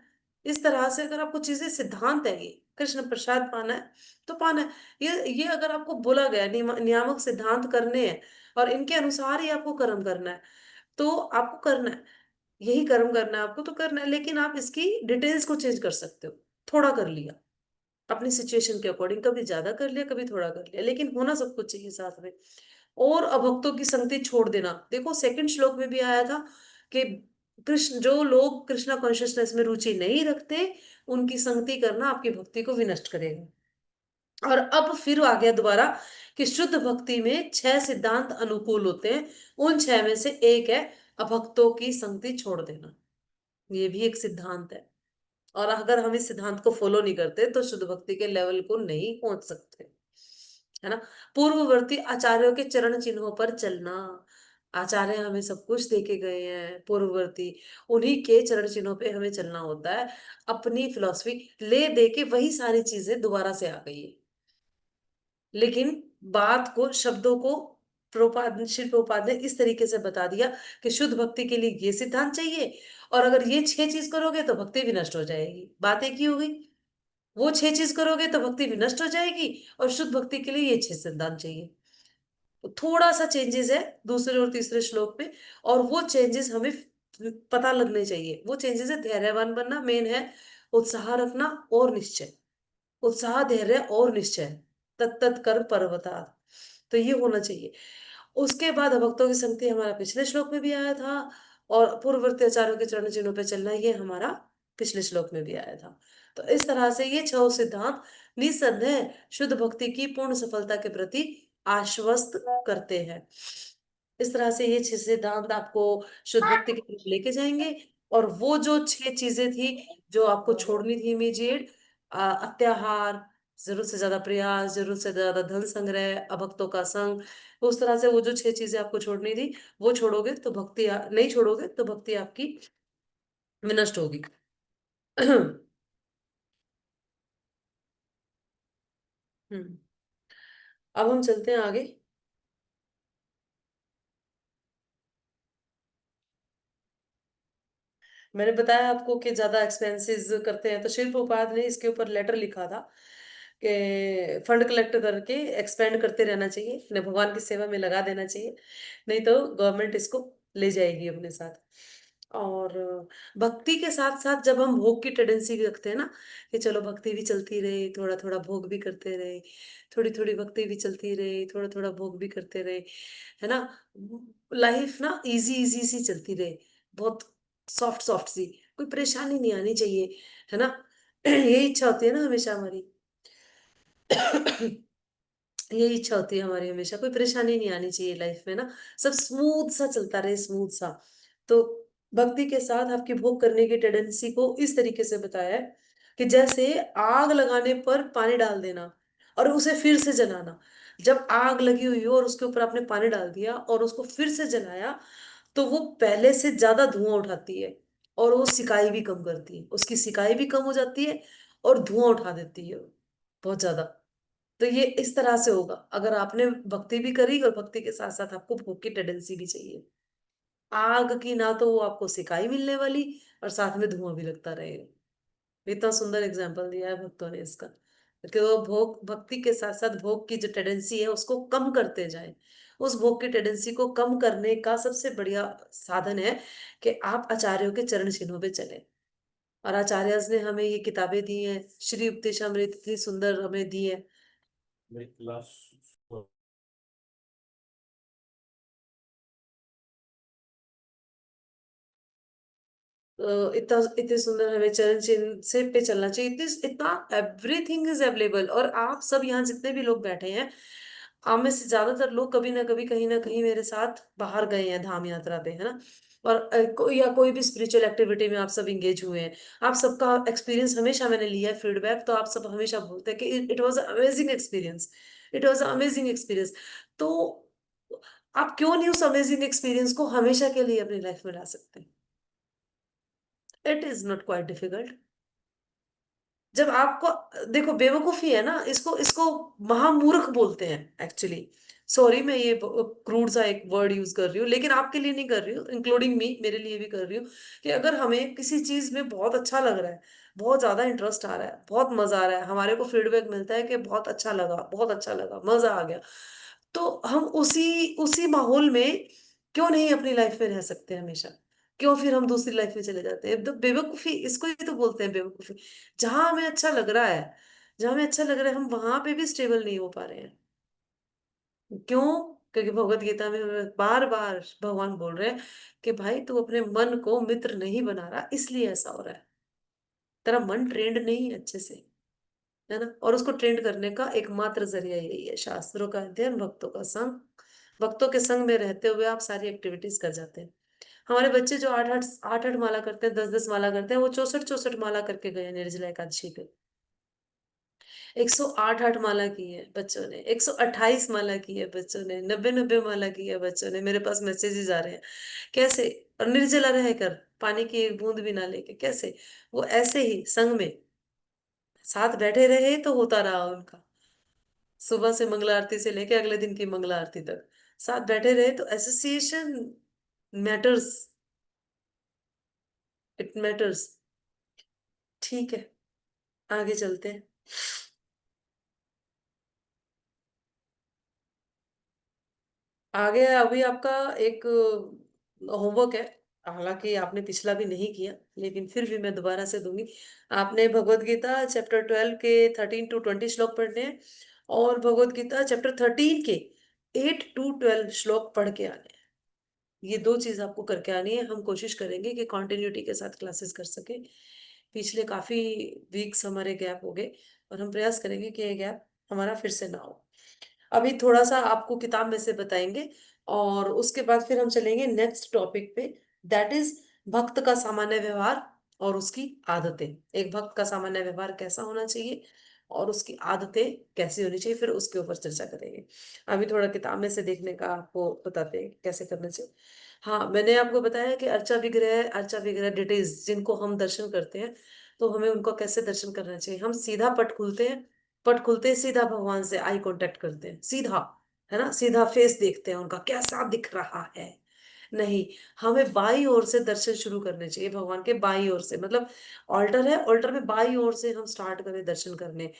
इस तरह से अगर आपको चीजें, सिद्धांत है, ये कृष्ण प्रसाद पाना है तो पाना है। ये अगर आपको बोला गया है, नियामक सिद्धांत करने हैं और इनके अनुसार ही आपको कर्म करना है, तो आपको करना है, यही कर्म करना है आपको तो करना है। लेकिन आप इसकी डिटेल्स को चेंज कर सकते हो। थोड़ा कर लिया अपनी सिचुएशन के अकॉर्डिंग, कभी ज्यादा कर लिया, कभी थोड़ा कर लिया, लेकिन होना सब कुछ चाहिए साथ में। और अभक्तों की संगति छोड़ देना। देखो सेकंड श्लोक में भी आया था कि कृष्ण, जो लोग कृष्णा कॉन्शियसनेस में रुचि नहीं रखते, उनकी संगति करना आपकी भक्ति को विनष्ट करेगा। और अब फिर आ गया दोबारा कि शुद्ध भक्ति में 6 सिद्धांत अनुकूल होते हैं, उन 6 में से एक है अभक्तों की संगति छोड़ देना। ये भी एक सिद्धांत है। और अगर हम इस सिद्धांत को फॉलो नहीं करते तो शुद्ध भक्ति के लेवल को नहीं पहुंच सकते, है ना। पूर्ववर्ती आचार्यों के चरण चिन्हों पर चलना। आचार्य हमें सब कुछ देके गए हैं पूर्ववर्ती, उन्हीं के चरण चिन्हों पे हमें चलना होता है। अपनी फिलॉसफी ले दे के वही सारी चीजें दोबारा से आ गई है, लेकिन बात को, शब्दों को प्रभुपाद, श्री प्रभुपाद ने इस तरीके से बता दिया कि शुद्ध भक्ति के लिए ये सिद्धांत चाहिए, और अगर ये 6 चीज करोगे तो भक्ति भी नष्ट हो जाएगी। बात एक ही हो गई। वो 6 चीज करोगे तो भक्ति भी नष्ट हो जाएगी, और शुद्ध भक्ति के लिए ये 6 सिद्धांत चाहिए। तो थोड़ा सा चेंजेस है दूसरे और तीसरे श्लोक में, और वो चेंजेस हमें पता लगने चाहिए। वो चेंजेस है, धैर्यवान बनना मेन है, उत्साह रखना और निश्चय, उत्साह, धैर्य और निश्चय, तत्त कर पर्वता, तो ये होना चाहिए। उसके बाद भक्तों की संगति हमारा पिछले श्लोक में भी आया था, और पूर्ववर्ती आचार्यों के चरण चिन्हों पे चलना, ये हमारा पिछले श्लोक में भी आया था। तो इस तरह से ये 6 सिद्धांत निस्संदेह शुद्ध भक्ति की पूर्ण सफलता के प्रति आश्वस्त करते हैं। इस तरह से ये 6 सिद्धांत आपको शुद्ध भक्ति की तरफ लेके जाएंगे। और वो जो 6 चीजें थी जो आपको छोड़नी थी इमीडिएट, अत्याहार, जरूरत से ज्यादा प्रयास, जरूरत से ज्यादा धन संग्रह, अभक्तों का संग, उस तरह से वो जो 6 चीजें आपको छोड़नी थी, वो छोड़ोगे तो भक्ति, नहीं छोड़ोगे तो भक्ति आपकी विनष्ट होगी। हम्म। अब हम चलते हैं आगे। मैंने बताया आपको कि ज्यादा एक्सपेंसेस करते हैं, तो शिल प्रभुपाद ने इसके ऊपर लेटर लिखा था कि फंड कलेक्ट करके एक्सपेंड करते रहना चाहिए, इन्हें भगवान की सेवा में लगा देना चाहिए, नहीं तो गवर्नमेंट इसको ले जाएगी अपने साथ। और भक्ति के साथ साथ जब हम भोग की टेंडेंसी भी रखते हैं ना, कि चलो भक्ति भी चलती रहे, थोड़ा थोड़ा भोग भी करते रहे, थोड़ी थोड़ी भक्ति भी चलती रहे, थोड़ा थोड़ा भोग भी करते रहे, है ना, लाइफ ना इजी इजी सी चलती रहे, बहुत सॉफ्ट सॉफ्ट सी, कोई परेशानी नहीं आनी चाहिए, है ना। यही इच्छा होती है ना हमेशा हमारी। यही इच्छा होती है हमारी हमेशा, कोई परेशानी नहीं आनी चाहिए लाइफ में ना, सब स्मूथ सा चलता रहे, स्मूथ सा। तो भक्ति के साथ आपकी भोग करने की टेंडेंसी को इस तरीके से बताया है कि जैसे आग लगाने पर पानी डाल देना और उसे फिर से जलाना। जब आग लगी हुई हो और उसके ऊपर आपने पानी डाल दिया और उसको फिर से जलाया, तो वो पहले से ज्यादा धुआं उठाती है, और वो सिकाई भी कम करती है, उसकी सिकाई भी कम हो जाती है, और धुआं उठा देती है बहुत ज्यादा। तो ये इस तरह से होगा अगर आपने भक्ति भी करी और भक्ति के साथ साथ आपको भोग की टेंडेंसी भी चाहिए। आग की ना तो वो आपको सिकाई मिलने वाली, और साथ में धुआं भी लगता रहेगा। इतना सुंदर एग्जाम्पल दिया है भक्तों ने इसका, कि वो भोग, भक्ति के साथ साथ भोग की जो टेंडेंसी है उसको कम करते जाएं। उस भोग की टेंडेंसी को कम करने का सबसे बढ़िया साधन है कि आप आचार्यों के चरण चिन्हों पे चलें। और आचार्य ने हमें ये किताबें दी हैं, श्री उपदेशामृत इतनी सुंदर हमें दी है। इतना, इतने सुंदर हमें चरण चिन्ह से पे चलना चाहिए, इतना एवरीथिंग इज अवेलेबल। और आप सब यहाँ जितने भी लोग बैठे हैं, आप में से ज्यादातर लोग कभी ना कभी कहीं ना कहीं मेरे साथ बाहर गए हैं धाम यात्रा पे, है ना। और कोई या कोई भी स्पिरिचुअल एक्टिविटी में आप सब इंगेज हुए हैं। आप सबका एक्सपीरियंस हमेशा मैंने लिया है फीडबैक, तो आप सब हमेशा बोलते हैं कि it was amazing experience, it was amazing experience. तो आप क्यों नहीं उस अमेजिंग एक्सपीरियंस को हमेशा के लिए अपनी लाइफ में ला सकते? It is not quite difficult. जब आपको, देखो बेवकूफी है ना, इसको इसको महामूर्ख बोलते हैं एक्चुअली। सॉरी, मैं ये क्रूड सा एक वर्ड यूज कर रही हूँ, लेकिन आपके लिए नहीं कर रही हूँ, इंक्लूडिंग मी, मेरे लिए भी कर रही हूँ। कि अगर हमें किसी चीज में बहुत अच्छा लग रहा है, बहुत ज्यादा इंटरेस्ट आ रहा है, बहुत मजा आ रहा है, हमारे को फीडबैक मिलता है कि बहुत अच्छा लगा, बहुत अच्छा लगा, मजा आ गया, तो हम उसी उसी माहौल में क्यों नहीं अपनी लाइफ में रह सकते हमेशा? क्यों फिर हम दूसरी लाइफ में चले जाते हैं? तो बेवकूफी, इसको ही तो बोलते हैं बेवकूफी। जहां हमें अच्छा लग रहा है, जहां हमें अच्छा लग रहा है, हम वहां पे भी स्टेबल नहीं हो पा रहे हैं। क्यों? क्योंकि भगवत गीता में बार बार भगवान बोल रहे हैं कि भाई तू अपने मन को मित्र नहीं बना रहा, इसलिए ऐसा हो रहा है। तेरा मन ट्रेंड नहीं है अच्छे से, है ना। और उसको ट्रेंड करने का एकमात्र जरिया यही है, शास्त्रों का अध्ययन, भक्तों का संग। भक्तों के संग में रहते हुए आप सारी एक्टिविटीज कर जाते हैं। हमारे बच्चे जो आठ आठ माला करते हैं, 10 10 माला करते हैं, वो 64 64 माला करके गए हैं निर्जला एकादशी पे। 108 माला की है बच्चों ने, 128 माला की है बच्चों ने, 90 90 माला की है बच्चों ने। मेरे पास मैसेजेस आ रहे हैं। कैसे? और निर्जला रहकर, पानी की एक बूंद भी ना लेके, कैसे? वो ऐसे ही संग में साथ बैठे रहे तो होता रहा उनका। सुबह से मंगला आरती से लेके अगले दिन की मंगला आरती तक साथ बैठे रहे, तो एसोसिएशन मैटर्स, इट मैटर्स। ठीक है, आगे चलते हैं। आगे अभी आपका एक होमवर्क है, हालांकि आपने पिछला भी नहीं किया, लेकिन फिर भी मैं दोबारा से दूंगी। आपने भगवत गीता चैप्टर 12 के 13 to 20 श्लोक पढ़ने हैं, और भगवत गीता चैप्टर 13 के 8 to 12 श्लोक पढ़ के आने हैं। ये दो चीज आपको करके आनी है। हम कोशिश करेंगे कि कंटिन्यूटी के साथ क्लासेस कर सके। पिछले काफी वीक्स हमारे गैप हो गए, और हम प्रयास करेंगे कि ये गैप हमारा फिर से ना हो। अभी थोड़ा सा आपको किताब में से बताएंगे, और उसके बाद फिर हम चलेंगे नेक्स्ट टॉपिक पे, दैट इज भक्त का सामान्य व्यवहार और उसकी आदतें। एक भक्त का सामान्य व्यवहार कैसा होना चाहिए और उसकी आदतें कैसी होनी चाहिए, फिर उसके ऊपर चर्चा करेंगे। अभी थोड़ा किताब में से देखने का आपको बताते हैं कैसे करना चाहिए। हाँ, मैंने आपको बताया कि अर्चा विग्रह डिटेल्स जिनको हम दर्शन करते हैं, तो हमें उनको कैसे दर्शन करना चाहिए। हम सीधा पट खुलते हैं, पट खुलते ही सीधा भगवान से आई कांटेक्ट करते हैं, सीधा, है ना, सीधा फेस देखते हैं उनका कैसा दिख रहा है। नहीं, हमें बाई ओर से दर्शन शुरू करने चाहिए भगवान के, बाई ओर से, मतलब ऑल्टर है, ऑल्टर में बाई ओर से हम स्टार्ट करें दर्शन करने।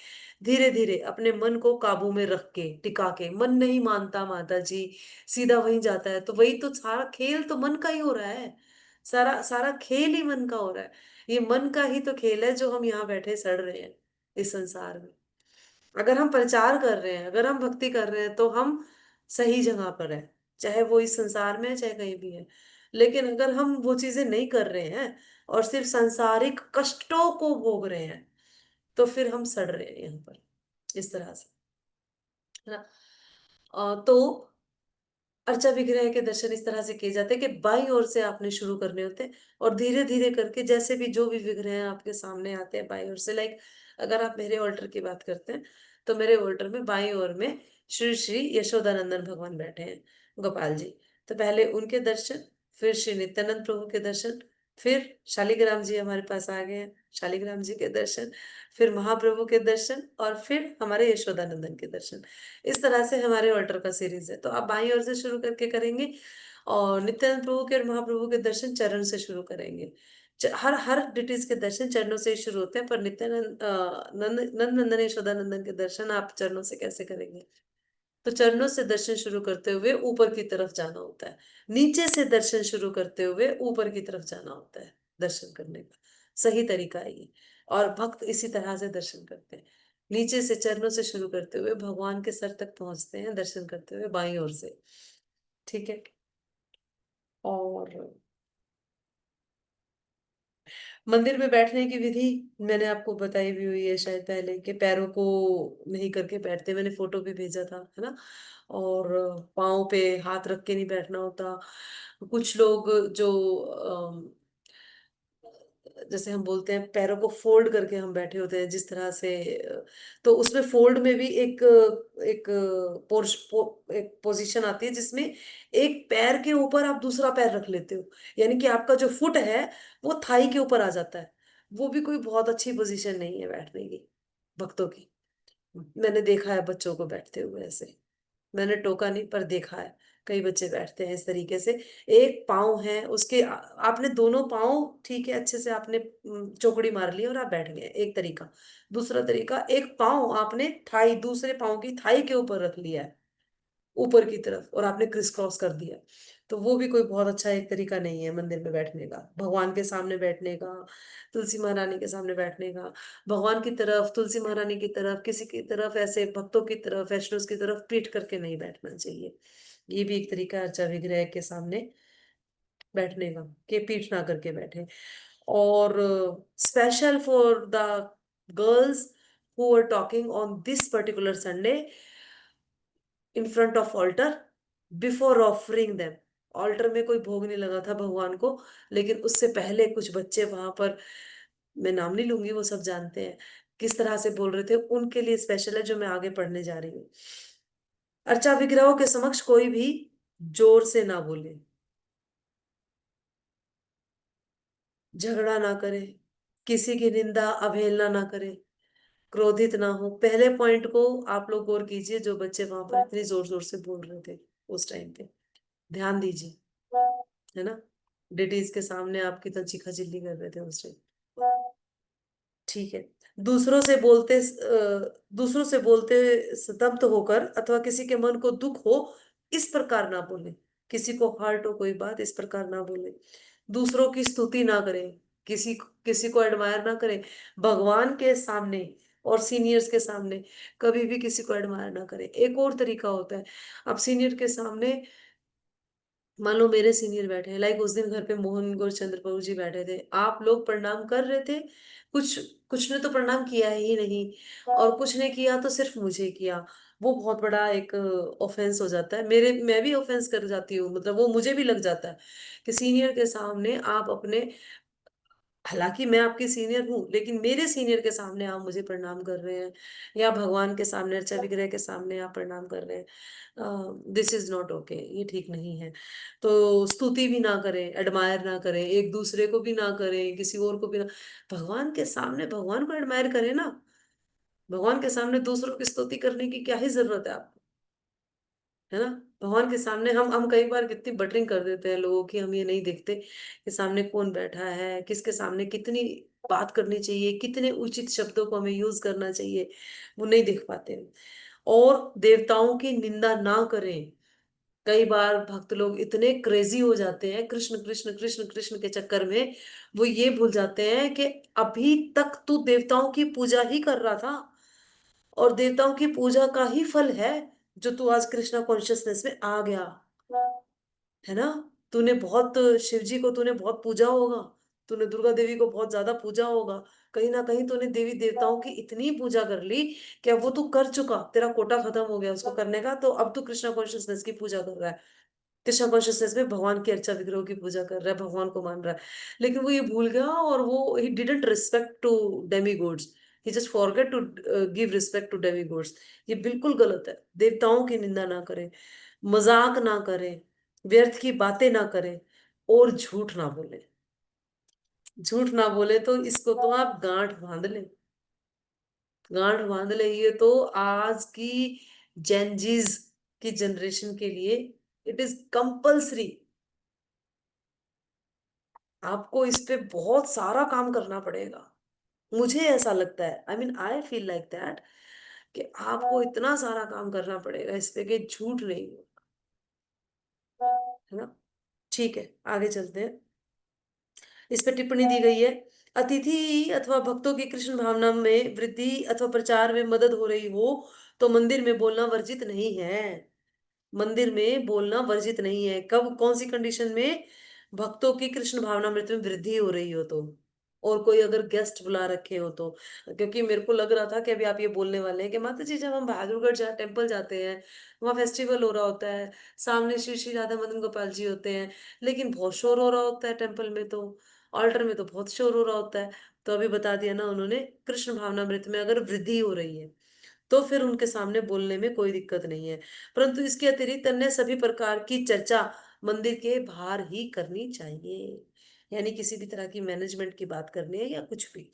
धीरे धीरे अपने मन को काबू में रख के, टिका के, मन नहीं मानता माता जी, सीधा वहीं जाता है, तो वही तो सारा खेल तो मन का ही हो रहा है। सारा सारा खेल ही मन का हो रहा है। ये मन का ही तो खेल है जो हम यहाँ बैठे सड़ रहे हैं इस संसार में। अगर हम प्रचार कर रहे हैं, अगर हम भक्ति कर रहे हैं, तो हम सही जगह पर है, चाहे वो इस संसार में है चाहे कहीं भी है। लेकिन अगर हम वो चीजें नहीं कर रहे हैं और सिर्फ सांसारिक कष्टों को भोग रहे हैं, तो फिर हम सड़ रहे हैं यहाँ पर, इस तरह से, है ना। तो अर्चा विग्रह के दर्शन इस तरह से किए जाते हैं कि बाईं ओर से आपने शुरू करने होते हैं, और धीरे धीरे करके जैसे भी जो भी विग्रह आपके सामने आते हैं बाईं ओर से, लाइक अगर आप मेरे ऑल्टर की बात करते हैं, तो मेरे ऑल्टर में बाईं ओर में श्री श्री यशोदानंदन भगवान बैठे हैं, गोपाल जी। तो पहले उनके दर्शन, फिर श्री नित्यानंद प्रभु के दर्शन, फिर शालिग्राम जी हमारे पास आ गए हैं, शालिग्राम जी के दर्शन, फिर महाप्रभु के दर्शन, और फिर हमारे यशोदानंदन के दर्शन। इस तरह से हमारे ऑल्टर का सीरीज है, तो आप बाईं ओर से शुरू करके करेंगे, और नित्यानंद प्रभु के और महाप्रभु के दर्शन चरण से शुरू करेंगे। हर हर डिटीज के दर्शन चरणों से ही शुरू होते हैं, पर नित्यानंद नंद नंदन यशोदानंदन के दर्शन आप चरणों से कैसे करेंगे? तो चरणों से दर्शन शुरू करते हुए ऊपर की तरफ जाना होता है, नीचे से दर्शन शुरू करते हुए ऊपर की तरफ जाना होता है। दर्शन करने का सही तरीका है ये। और भक्त इसी तरह से दर्शन करते हैं, नीचे से चरणों से शुरू करते हुए भगवान के सर तक पहुंचते हैं दर्शन करते हुए बाईं ओर से। ठीक है। और मंदिर में बैठने की विधि मैंने आपको बताई भी हुई है शायद पहले, कि पैरों को नहीं करके बैठते, मैंने फोटो भी भेजा था, है ना। और पाँव पे हाथ रख के नहीं बैठना होता। कुछ लोग जो जैसे हम बोलते हैं पैरों को फोल्ड करके हम बैठे होते हैं जिस तरह से, तो उसमें फोल्ड में भी एक एक पोजीशन आती है जिसमें एक पैर के ऊपर आप दूसरा पैर रख लेते हो, यानी कि आपका जो फुट है वो थाई के ऊपर आ जाता है। वो भी कोई बहुत अच्छी पोजीशन नहीं है बैठने की भक्तों की। मैंने देखा है बच्चों को बैठते हुए ऐसे, मैंने टोका नहीं पर देखा है। कई बच्चे बैठते हैं इस तरीके से, एक पाँव है उसके आपने दोनों पाँव ठीक है अच्छे से आपने चौकड़ी मार ली और आप बैठ गए, एक तरीका। दूसरा तरीका, एक पाँव आपने थाई दूसरे पाँव की थाई के ऊपर रख लिया है ऊपर की तरफ और आपने क्रिस क्रॉस कर दिया। तो वो भी कोई बहुत अच्छा एक तरीका नहीं है मंदिर में बैठने का, भगवान के सामने बैठने का, तुलसी महारानी के सामने बैठने का। भगवान की तरफ, तुलसी महारानी की तरफ, किसी की तरफ, ऐसे भक्तों की तरफ, वैष्णव की तरफ पीठ करके नहीं बैठना चाहिए। ये भी एक तरीका है अर्चा विग्रह के सामने बैठने का, कि पीठ ना करके बैठे। और special for the girls who are talking on this particular Sunday in front of altar before offering them. Altar में कोई भोग नहीं लगा था भगवान को, लेकिन उससे पहले कुछ बच्चे वहां पर, मैं नाम नहीं लूंगी, वो सब जानते हैं किस तरह से बोल रहे थे, उनके लिए स्पेशल है जो मैं आगे पढ़ने जा रही हूँ। अर्चा विग्रहों के समक्ष कोई भी जोर से ना बोले, झगड़ा ना करे, किसी की निंदा अवहेलना ना करे, क्रोधित ना हो। पहले पॉइंट को आप लोग गौर कीजिए, जो बच्चे वहां पर इतनी जोर जोर से बोल रहे थे उस टाइम पे, ध्यान दीजिए, है ना। डिटीज के सामने आप कितना चीखा चिल्ली कर रहे थे उस टाइम। ठीक है। दूसरों से बोलते दूसरों से बोलते स्तब्ध होकर अथवा किसी के मन को दुख हो इस प्रकार ना बोले, किसी को हर्ट हो कोई बात इस प्रकार ना बोले। दूसरों की स्तुति ना करें, किसी को एडमायर ना करें भगवान के सामने और सीनियर्स के सामने। कभी भी किसी को एडमायर ना करें। एक और तरीका होता है, आप सीनियर के सामने, मान लो मेरे सीनियर बैठे हैं, लाइक उस दिन घर पे मोहन गौरचंद्र प्रभु जी बैठे थे, आप लोग प्रणाम कर रहे थे, कुछ कुछ ने तो प्रणाम किया ही नहीं, और कुछ ने किया तो सिर्फ मुझे किया। वो बहुत बड़ा एक ऑफेंस हो जाता है, मेरे मैं भी ऑफेंस कर जाती हूँ, मतलब वो मुझे भी लग जाता है कि सीनियर के सामने आप अपने, हालांकि मैं आपकी सीनियर हूँ लेकिन मेरे सीनियर के सामने आप मुझे प्रणाम कर रहे हैं, या भगवान के सामने अर्चा विग्रह के सामने आप प्रणाम कर रहे हैं। दिस इज नॉट ओके, ये ठीक नहीं है। तो स्तुति भी ना करें, एडमायर ना करें, एक दूसरे को भी ना करें, किसी और को भी ना। भगवान के सामने भगवान को एडमायर करें ना, भगवान के सामने दूसरों की स्तुति करने की क्या ही जरूरत है आपको, है ना। भगवान के सामने हम कई बार कितनी बटरिंग कर देते हैं लोगों की, हम ये नहीं देखते कि सामने कौन बैठा है, किसके सामने कितनी बात करनी चाहिए, कितने उचित शब्दों को हमें यूज करना चाहिए, वो नहीं देख पाते हैं। और देवताओं की निंदा ना करें। कई बार भक्त लोग इतने क्रेजी हो जाते हैं कृष्ण कृष्ण कृष्ण कृष्ण के चक्कर में, वो ये भूल जाते हैं कि अभी तक तू देवताओं की पूजा ही कर रहा था, और देवताओं की पूजा का ही फल है जो तू आज कृष्णा कॉन्शियसनेस में आ गया, है ना। तूने बहुत शिव जी को तूने बहुत पूजा होगा, तूने दुर्गा देवी को बहुत ज्यादा पूजा होगा, कहीं ना कहीं तूने देवी देवताओं की इतनी पूजा कर ली कि अब वो तू कर चुका, तेरा कोटा खत्म हो गया उसको करने का, तो अब तू कृष्णा कॉन्शियसनेस की पूजा कर रहा है। कृष्णा कॉन्शियसनेस में भगवान की अर्चा विग्रह की पूजा कर रहा है, भगवान को मान रहा है, लेकिन वो ये भूल गया, और वो ही didn't respect to demigods, he just forget to give respect to demigods. ये बिल्कुल गलत है। देवताओं की निंदा ना करें, मजाक ना करें, व्यर्थ की बातें ना करें, और झूठ ना बोले। झूठ ना बोले तो इसको तो आप गांठ बांध ले, गांठ बांध ले, ये तो आज की जेनजीज की जनरेशन के लिए इट इज कंपल्सरी। आपको इस पे बहुत सारा काम करना पड़ेगा। मुझे ऐसा लगता है, I mean I feel like that, कि आपको इतना सारा काम करना पड़ेगा इस पे कि झूठ नहीं, है ना। ठीक है, आगे चलते हैं। इस पे टिप्पणी दी गई है, अतिथि अथवा भक्तों की कृष्ण भावना में वृद्धि अथवा प्रचार में मदद हो रही हो तो मंदिर में बोलना वर्जित नहीं है। मंदिर में बोलना वर्जित नहीं है, कब, कौन सी कंडीशन में? भक्तों की कृष्ण भावनामृत में वृद्धि हो रही हो तो, और कोई अगर गेस्ट बुला रखे हो तो। क्योंकि मेरे को लग रहा था कि अभी आप ये बोलने वाले हैं कि माता जी जब हम बहादुरगढ़ टेम्पल जाते हैं, वहाँ फेस्टिवल हो रहा होता है, सामने श्री श्री राधा मदन गोपाल जी होते हैं, लेकिन बहुत शोर हो रहा होता है टेम्पल में तो, ऑल्टर में तो बहुत शोर हो रहा होता है। तो अभी बता दिया ना उन्होंने, कृष्ण भावनामृत में अगर वृद्धि हो रही है तो फिर उनके सामने बोलने में कोई दिक्कत नहीं है। परंतु इसके अतिरिक्त अन्य सभी प्रकार की चर्चा मंदिर के बाहर ही करनी चाहिए, यानी किसी भी तरह की मैनेजमेंट की बात करनी है या कुछ भी।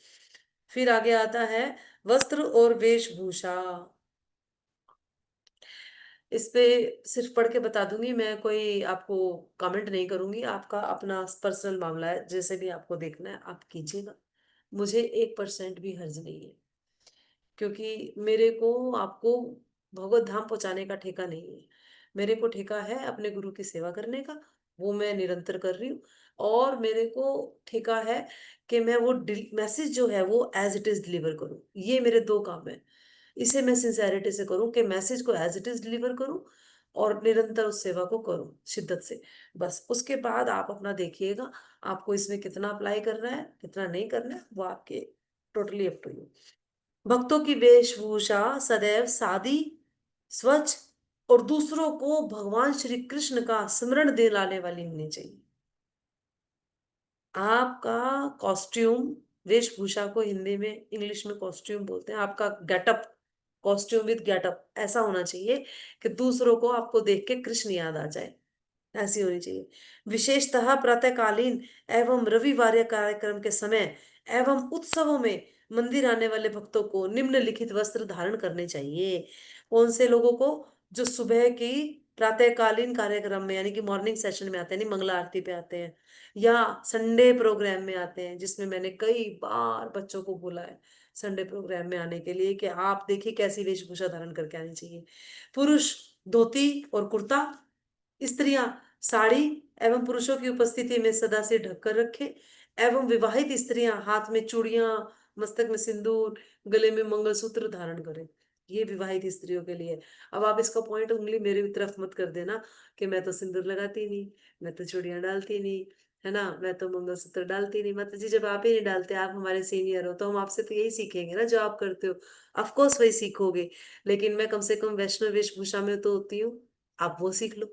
फिर आगे आता है वस्त्र और वेशभूषा। इस पे सिर्फ पढ़ के बता दूंगी मैं, कोई आपको कमेंट नहीं करूंगी, आपका अपना पर्सनल मामला है, जैसे भी आपको देखना है आप कीजिएगा। मुझे 1% भी हर्ज नहीं है, क्योंकि मेरे को आपको भगवत धाम पहुंचाने का ठेका नहीं है। मेरे को ठेका है अपने गुरु की सेवा करने का, वो मैं निरंतर कर रही हूँ। और मेरे को ठेका है कि मैं वो मैसेज जो है वो एज इट इज डिलीवर करूँ, ये मेरे दो काम है। इसे मैं सिंसेरिटी से करूँ कि मैसेज को एज इट इज डिलीवर करूँ, और निरंतर उस सेवा को करूँ शिद्दत से। बस उसके बाद आप अपना देखिएगा, आपको इसमें कितना अप्लाई करना है कितना नहीं करना है, वो आपके टोटली अप टू यू। भक्तों की वेशभूषा सदैव सादी, स्वच्छ और दूसरों को भगवान श्री कृष्ण का स्मरण दिलाने वाली होनी चाहिए। आपका कॉस्ट्यूम, वेशभूषा को हिंदी में इंग्लिश में कॉस्ट्यूम बोलते हैं, आपका गेटअप, कॉस्ट्यूम विद गेटअप ऐसा होना चाहिए कि दूसरों को आपको देख के कृष्ण याद आ जाए, ऐसी होनी चाहिए। विशेषतः प्रातःकालीन एवं रविवार कार्यक्रम के समय एवं उत्सवों में मंदिर आने वाले भक्तों को निम्नलिखित वस्त्र धारण करने चाहिए। कौन से लोगों को? जो सुबह की प्रातःकालीन कार्यक्रम में यानी कि मॉर्निंग सेशन में आते हैं, नहीं मंगला आरती पे आते हैं, या संडे प्रोग्राम में आते हैं, जिसमें मैंने कई बार बच्चों को बोला है संडे प्रोग्राम में आने के लिए कि आप देखिए कैसी वेशभूषा धारण करके आनी चाहिए। पुरुष धोती और कुर्ता, स्त्रियां साड़ी एवं पुरुषों की उपस्थिति में सदा से ढककर रखें, एवं विवाहित स्त्रियां हाथ में चूड़ियां, मस्तक में सिंदूर, गले में मंगलसूत्र धारण करें। ये विवाहित स्त्रियों के लिए। अब आप इसका पॉइंट उंगली मेरी तरफ मत कर देना कि मैं तो सिंदूर लगाती नहीं, मैं तो चूड़ियां डालती नहीं, है ना, मैं तो मंगलसूत्र डालती नहीं। मतलब जी जब आप ही नहीं डालते, आप हमारे सीनियर हो, तो हम आपसे तो यही सीखेंगे ना जो आप करते हो, ऑफ कोर्स वही सीखोगे। लेकिन मैं कम से कम वैष्णव वेशभूषा में तो होती हूँ, आप वो सीख लो,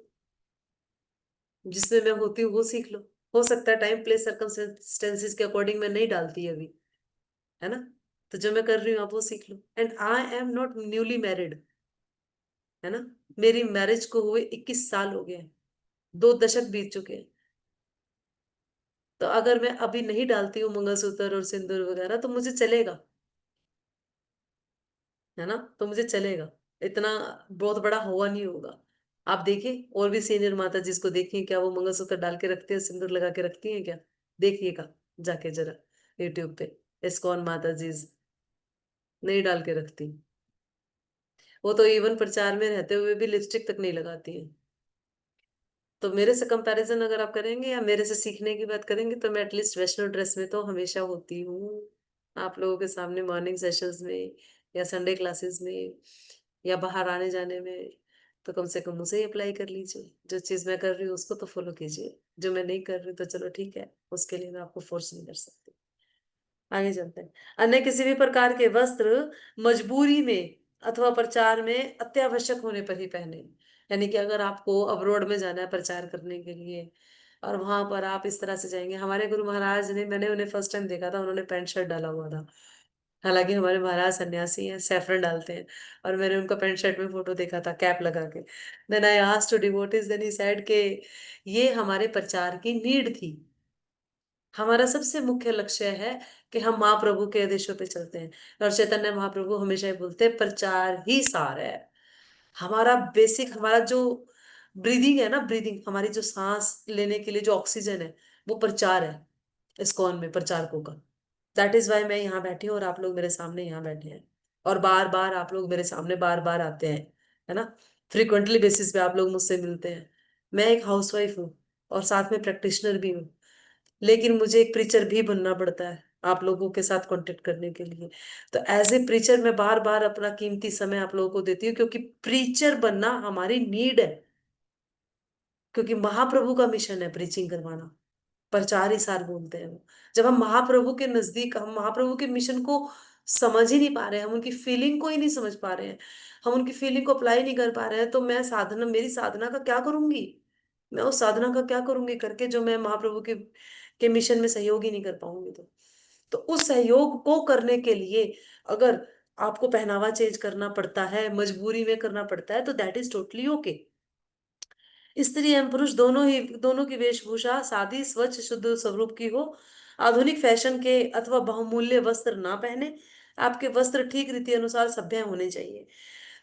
जिसमें मैं होती हूँ वो सीख लो। हो सकता है टाइम प्लेस सर्कमस्टेंसेस के अकॉर्डिंग मैं नहीं डालती अभी, है ना, तो जो मैं कर रही हूँ आप वो सीख लो। And I am not newly married, है ना, मेरी मैरिज को हुए 21 साल हो गए हैं, 2 दशक बीत चुके हैं। तो अगर मैं अभी नहीं डालती हूँ मंगलसूत्र और सिंदूर वगैरह तो मुझे चलेगा, है ना, तो मुझे चलेगा, इतना बहुत बड़ा हुआ नहीं होगा। आप देखिए और भी सीनियर माता जिसको देखिए, क्या वो मंगलसूत्र डाल के रखते हैं, सिंदूर लगा के रखती हैं क्या? देखिएगा जाके जरा यूट्यूब पे, इस्कॉन माता जी नहीं डाल के रखती। वो तो इवन प्रचार में रहते हुए भी लिपस्टिक तक नहीं लगाती है। तो मेरे से कंपैरिजन अगर आप करेंगे या मेरे से सीखने की बात करेंगे तो मैं एटलीस्ट वेस्टर्न ड्रेस में तो हमेशा होती हूँ, आप लोगों के सामने मॉर्निंग सेशंस में या संडे क्लासेस में या बाहर आने जाने में। तो कम से कम उसे ही अप्लाई कर लीजिए, जो चीज मैं कर रही हूँ उसको तो फॉलो कीजिए, जो मैं नहीं कर रही तो चलो ठीक है, उसके लिए मैं आपको फोर्स नहीं कर सकती। आगे चलते हैं। अन्य किसी भी प्रकार के वस्त्र मजबूरी में अथवा प्रचार में अत्यावश्यक होने पर ही पहने। यानी कि अगर आपको अब्रॉड में जाना है प्रचार करने के लिए और वहां पर आप इस तरह से जाएंगे, हमारे गुरु महाराज ने, मैंने उन्हें फर्स्ट टाइम देखा था, उन्होंने पैंट शर्ट डाला हुआ था। हालांकि हमारे महाराज सन्यासी हैं, सैफरन डालते हैं, और मैंने उनका पैंट शर्ट में फोटो देखा था कैप लगा के। Then I asked to devotees, then he said के ये हमारे प्रचार की नीड थी। हमारा सबसे मुख्य लक्ष्य है कि हम महाप्रभु के आदेशों पे चलते हैं। और चैतन्य महाप्रभु हमेशा ही बोलते हैं प्रचार ही सार है। हमारा बेसिक, हमारा जो ब्रीदिंग है ना, ब्रीदिंग, हमारी जो सांस लेने के लिए जो ऑक्सीजन है वो प्रचार है। इस्कॉन में प्रचारकों का। दैट इज वाई मैं यहाँ बैठी हूँ और आप लोग मेरे सामने यहाँ बैठे हैं, और बार बार आप लोग मेरे सामने बार बार आते हैं, है ना। फ्रिक्वेंटली बेसिस पे आप लोग मुझसे मिलते हैं। मैं एक हाउसवाइफ हूँ और साथ में प्रैक्टिशनर भी हूँ, लेकिन मुझे एक प्रीचर भी बनना पड़ता है आप लोगों के साथ कांटेक्ट करने के लिए। तो एज ए प्रीचर मैं बार बार अपना कीमती समय आप लोगों को देती हूँ, क्योंकि प्रीचर बनना हमारी नीड है, क्योंकि महाप्रभु का मिशन है प्रीचिंग करवाना। प्रचार ही सार बोलते हैं वो। जब हम महाप्रभु के नजदीक, हम महाप्रभु के मिशन को समझ ही नहीं पा रहे हैं, हम उनकी फीलिंग को ही नहीं समझ पा रहे हैं, हम उनकी फीलिंग को अप्लाई नहीं कर पा रहे हैं, तो मैं साधना, मेरी साधना का क्या करूंगी, मैं उस साधना का क्या करूंगी करके, जो मैं महाप्रभु के मिशन में सहयोग ही नहीं कर पाऊंगी। तो उस सहयोग को करने के लिए अगर आपको पहनावा चेंज करना पड़ता है, मजबूरी में करना पड़ता है, तो दैट इज टोटली ओके। स्त्री एवं पुरुष दोनों की वेशभूषा सादी, स्वच्छ, शुद्ध स्वरूप की हो। आधुनिक फैशन के अथवा बहुमूल्य वस्त्र ना पहने। आपके वस्त्र ठीक रीति अनुसार सभ्य होने चाहिए।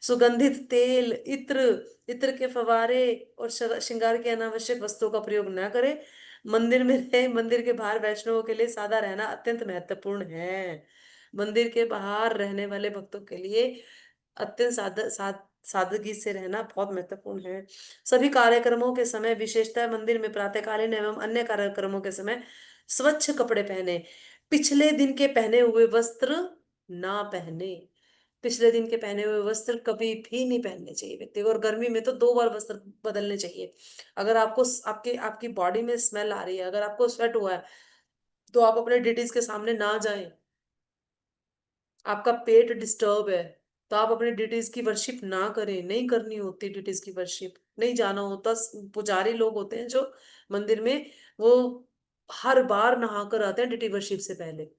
सुगंधित तेल, इत्र, इत्र के फवारे और श्रृंगार के अनावश्यक वस्तुओं का प्रयोग न करें। मंदिर में रहे, मंदिर के बाहर वैष्णवों के लिए सादा रहना अत्यंत महत्वपूर्ण है। मंदिर के बाहर रहने वाले भक्तों के लिए अत्यंत सादगी से रहना बहुत महत्वपूर्ण है। सभी कार्यक्रमों के समय, विशेषतः मंदिर में प्रातःकालीन एवं अन्य कार्यक्रमों के समय, स्वच्छ कपड़े पहने। पिछले दिन के पहने हुए वस्त्र ना पहने। पिछले दिन के पहने हुए वस्त्र कभी भी नहीं पहनने चाहिए व्यक्ति को, और गर्मी में तो 2 बार वस्त्र बदलने चाहिए। अगर आपको आपके आपकी बॉडी में स्मेल आ रही है, अगर आपको स्वेट हुआ है, तो आप अपने डिटीज के सामने ना जाएं। आपका पेट डिस्टर्ब है, तो आप अपने डिटीज की वर्शिप ना करें, नहीं करनी होती डिटीज की वर्शिप, नहीं जाना होता। पुजारी लोग होते हैं जो मंदिर में, वो हर बार नहा कर आते हैं डिटी वर्शिप से पहले।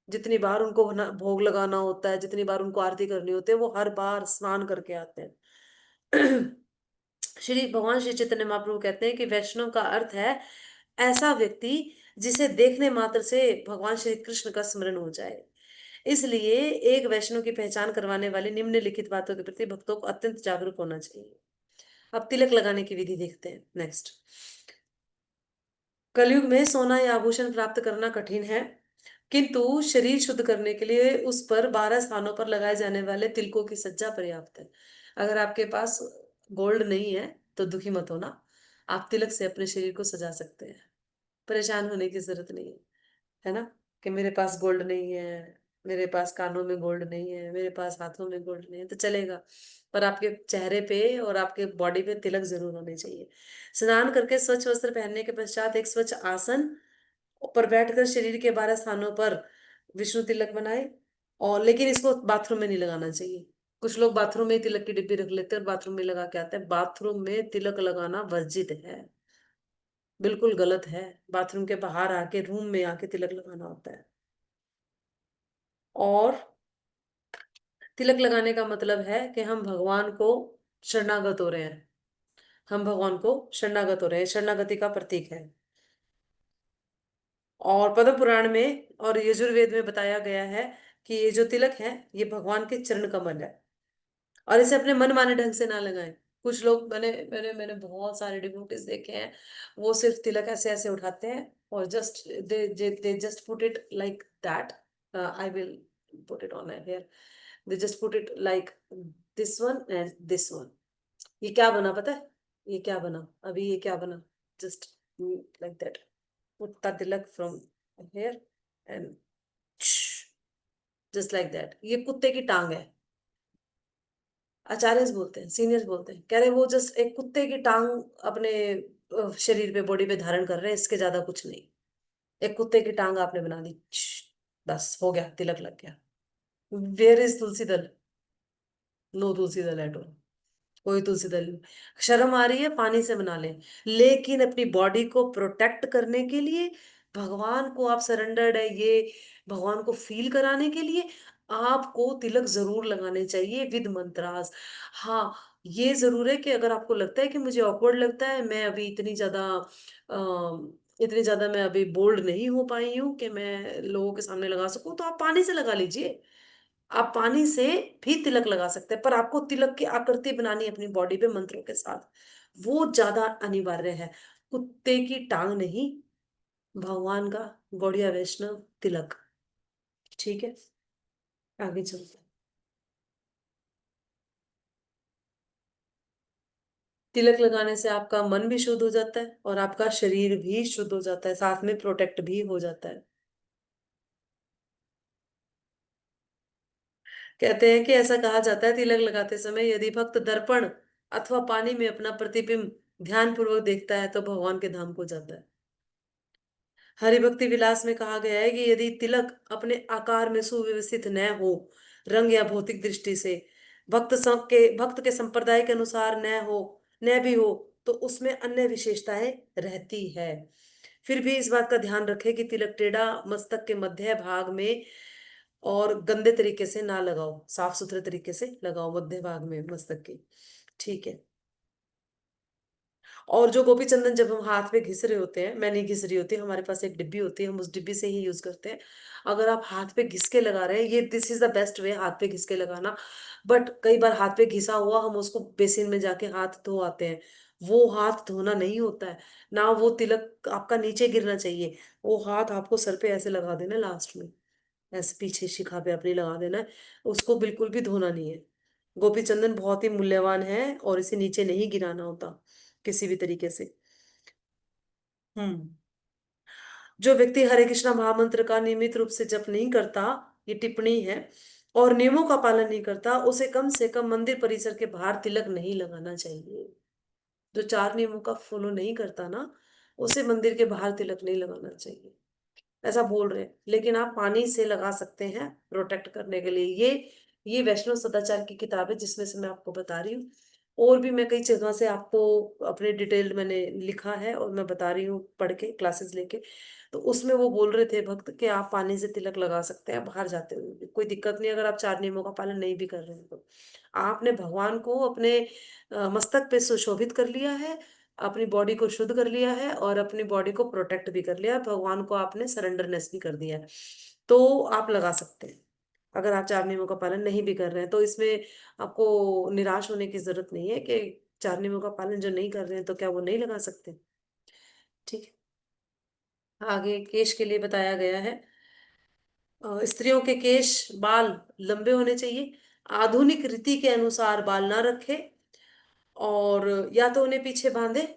जितनी बार उनको भोग लगाना होता है, जितनी बार उनको आरती करनी होती है, वो हर बार स्नान करके आते हैं। श्री भगवान श्री चैतन्य महाप्रभु कहते हैं कि वैष्णव का अर्थ है ऐसा व्यक्ति जिसे देखने मात्र से भगवान श्री कृष्ण का स्मरण हो जाए। इसलिए एक वैष्णव की पहचान करवाने वाली निम्नलिखित बातों के प्रति भक्तों को अत्यंत जागरूक होना चाहिए। अब तिलक लगाने की विधि देखते हैं नेक्स्ट। कलयुग में सोना या आभूषण प्राप्त करना कठिन है, किंतु शरीर शुद्ध करने के लिए उस पर 12 स्थानों पर लगाए जाने वाले तिलकों की सज्जा पर्याप्त है। अगर आपके पास गोल्ड नहीं है तो दुखी मत होना, आप तिलक से अपने शरीर को सजा सकते हैं। परेशान होने की जरूरत नहीं है ना, कि मेरे पास गोल्ड नहीं है, मेरे पास कानों में गोल्ड नहीं है, मेरे पास हाथों में गोल्ड नहीं है, तो चलेगा। पर आपके चेहरे पे और आपके बॉडी पे तिलक जरूर होने चाहिए। स्नान करके स्वच्छ वस्त्र पहनने के पश्चात एक स्वच्छ आसन पर बैठकर शरीर के 12 स्थानों पर विष्णु तिलक बनाए। और लेकिन इसको बाथरूम में नहीं लगाना चाहिए। कुछ लोग बाथरूम में ही तिलक की डिब्बी रख लेते हैं और बाथरूम में लगा के आते हैं। बाथरूम में तिलक लगाना वर्जित है, बिल्कुल गलत है। बाथरूम के बाहर आके, रूम में आके तिलक लगाना होता है। और तिलक लगाने का मतलब है कि हम भगवान को शरणागत हो रहे हैं, हम भगवान को शरणागत हो रहे हैं, शरणागति का प्रतीक है। और पद्म पुराण में और यजुर्वेद में बताया गया है कि ये जो तिलक है, ये भगवान के चरण कमल है, और इसे अपने मन माने ढंग से ना लगाएं। कुछ लोग, मैंने मैंने मैंने बहुत सारे डिवोटीज देखे हैं, वो सिर्फ तिलक ऐसे ऐसे उठाते हैं और just they just put it like that. I will put it on my hair. They just put it like this one and this one. ये क्या बना पता है? ये क्या बना अभी, ये क्या बना? Just like that, put the Tilak from here and just like that. ये कुत्ते की टांग है। आचार्य बोलते हैं, सीनियर्स बोलते हैं, कह रहे वो जस्ट एक कुत्ते की टांग अपने शरीर पे, बॉडी पे धारण कर रहे हैं, इसके ज्यादा कुछ नहीं। एक कुत्ते की टांग आपने बना दी, बस हो गया, तिलक लग गया। वेयर इज तुलसी दल? नो तुलसी दल एट ऑल। कोई तुलसी दल नहीं। शर्म आ रही है, पानी से बना लें। लेकिन अपनी बॉडी को प्रोटेक्ट करने के लिए, भगवान को आप सरेंडर्ड है, ये भगवान को फील कराने के लिए आपको तिलक जरूर लगाने चाहिए विद मंत्रास। हाँ, ये जरूर है कि अगर आपको लगता है कि मुझे ऑकवर्ड लगता है, मैं अभी इतनी ज्यादा मैं अभी बोल्ड नहीं हो पाई हूँ कि मैं लोगों के सामने लगा सकूं, तो आप पानी से लगा लीजिए। आप पानी से भी तिलक लगा सकते हैं, पर आपको तिलक की आकृति बनानी है अपनी बॉडी पे मंत्रों के साथ, वो ज्यादा अनिवार्य है, कुत्ते की टांग नहीं। भगवान का गौड़िया वैष्णव तिलक। ठीक है, आगे चलते हैं। तिलक लगाने से आपका मन भी शुद्ध हो जाता है और आपका शरीर भी शुद्ध हो जाता है, साथ में प्रोटेक्ट भी हो जाता है। कहते हैं कि ऐसा कहा जाता है, तिलक लगाते समय यदि भक्त दर्पण अथवा पानी में अपना प्रतिबिंब ध्यान पूर्वक देखता है तो भगवान के धाम को जाता है। हरिभक्ति विलास में कहा गया है कि यदि तिलक अपने आकार में सुव्यवस्थित न हो, रंग या भौतिक दृष्टि से भक्त के संप्रदाय के अनुसार न भी हो, तो उसमें अन्य विशेषताएं रहती है। फिर भी इस बात का ध्यान रखें कि तिलक टेढ़ा मस्तक के मध्य भाग में और गंदे तरीके से ना लगाओ, साफ सुथरे तरीके से लगाओ मध्य भाग में मस्तक के। ठीक है। और जो गोपी चंदन जब हम हाथ में घिस रहे होते हैं, मैं नहीं घिस रही होती, हमारे पास एक डिब्बी होती है, हम उस डिब्बी से ही यूज करते हैं। अगर आप हाथ पे घिस के लगा रहे हैं, ये this is the best way, हाथ पे घिस के लगाना। बट कई बार हाथ पे घिसा हुआ हम उसको बेसिन में जाके हाथ धो आते हैं, वो हाथ धोना नहीं होता है। ना वो तिलक आपका नीचे गिरना चाहिए, वो हाथ आपको सर पे ऐसे लगा देना लास्ट में, ऐसे पीछे शिखा पे अपनी लगा देना है। उसको बिल्कुल भी धोना नहीं है। गोपी चंदन बहुत ही मूल्यवान है और इसे नीचे नहीं गिराना होता किसी भी तरीके से। हम्म। जो व्यक्ति हरे कृष्णा महामंत्र का नियमित रूप से जप नहीं करता, ये टिप्पणी है, और नियमों का पालन नहीं करता, उसे कम से कम मंदिर परिसर के बाहर तिलक नहीं लगाना चाहिए। जो चार नियमों का फॉलो नहीं करता ना, उसे मंदिर के बाहर तिलक नहीं लगाना चाहिए, ऐसा बोल रहे हैं। लेकिन आप पानी से लगा सकते हैं प्रोटेक्ट करने के लिए। ये वैष्णव सदाचार की किताब है जिसमें से मैं आपको बता रही हूँ। और भी मैं कई जगह से आपको अपने डिटेल मैंने लिखा है और मैं बता रही हूँ पढ़ के, क्लासेस लेके। तो उसमें वो बोल रहे थे भक्त कि आप पानी से तिलक लगा सकते हैं बाहर जाते हुए भी, कोई दिक्कत नहीं, अगर आप चार नियमों का पालन नहीं भी कर रहे हैं तो। आपने भगवान को अपने मस्तक पे सुशोभित कर लिया है, अपनी बॉडी को शुद्ध कर लिया है और अपनी बॉडी को प्रोटेक्ट भी कर लिया है, भगवान को आपने सरेंडरनेस भी कर दिया है, तो आप लगा सकते हैं। अगर आप चार नियमों का पालन नहीं भी कर रहे हैं तो इसमें आपको निराश होने की जरूरत नहीं है कि चार नियमों का पालन जो नहीं कर रहे हैं तो क्या वो नहीं लगा सकते। ठीक है, आगे केश के लिए बताया गया है। स्त्रियों के केश बाल लंबे होने चाहिए, आधुनिक रीति के अनुसार बाल ना रखे, और या तो उन्हें पीछे बांधे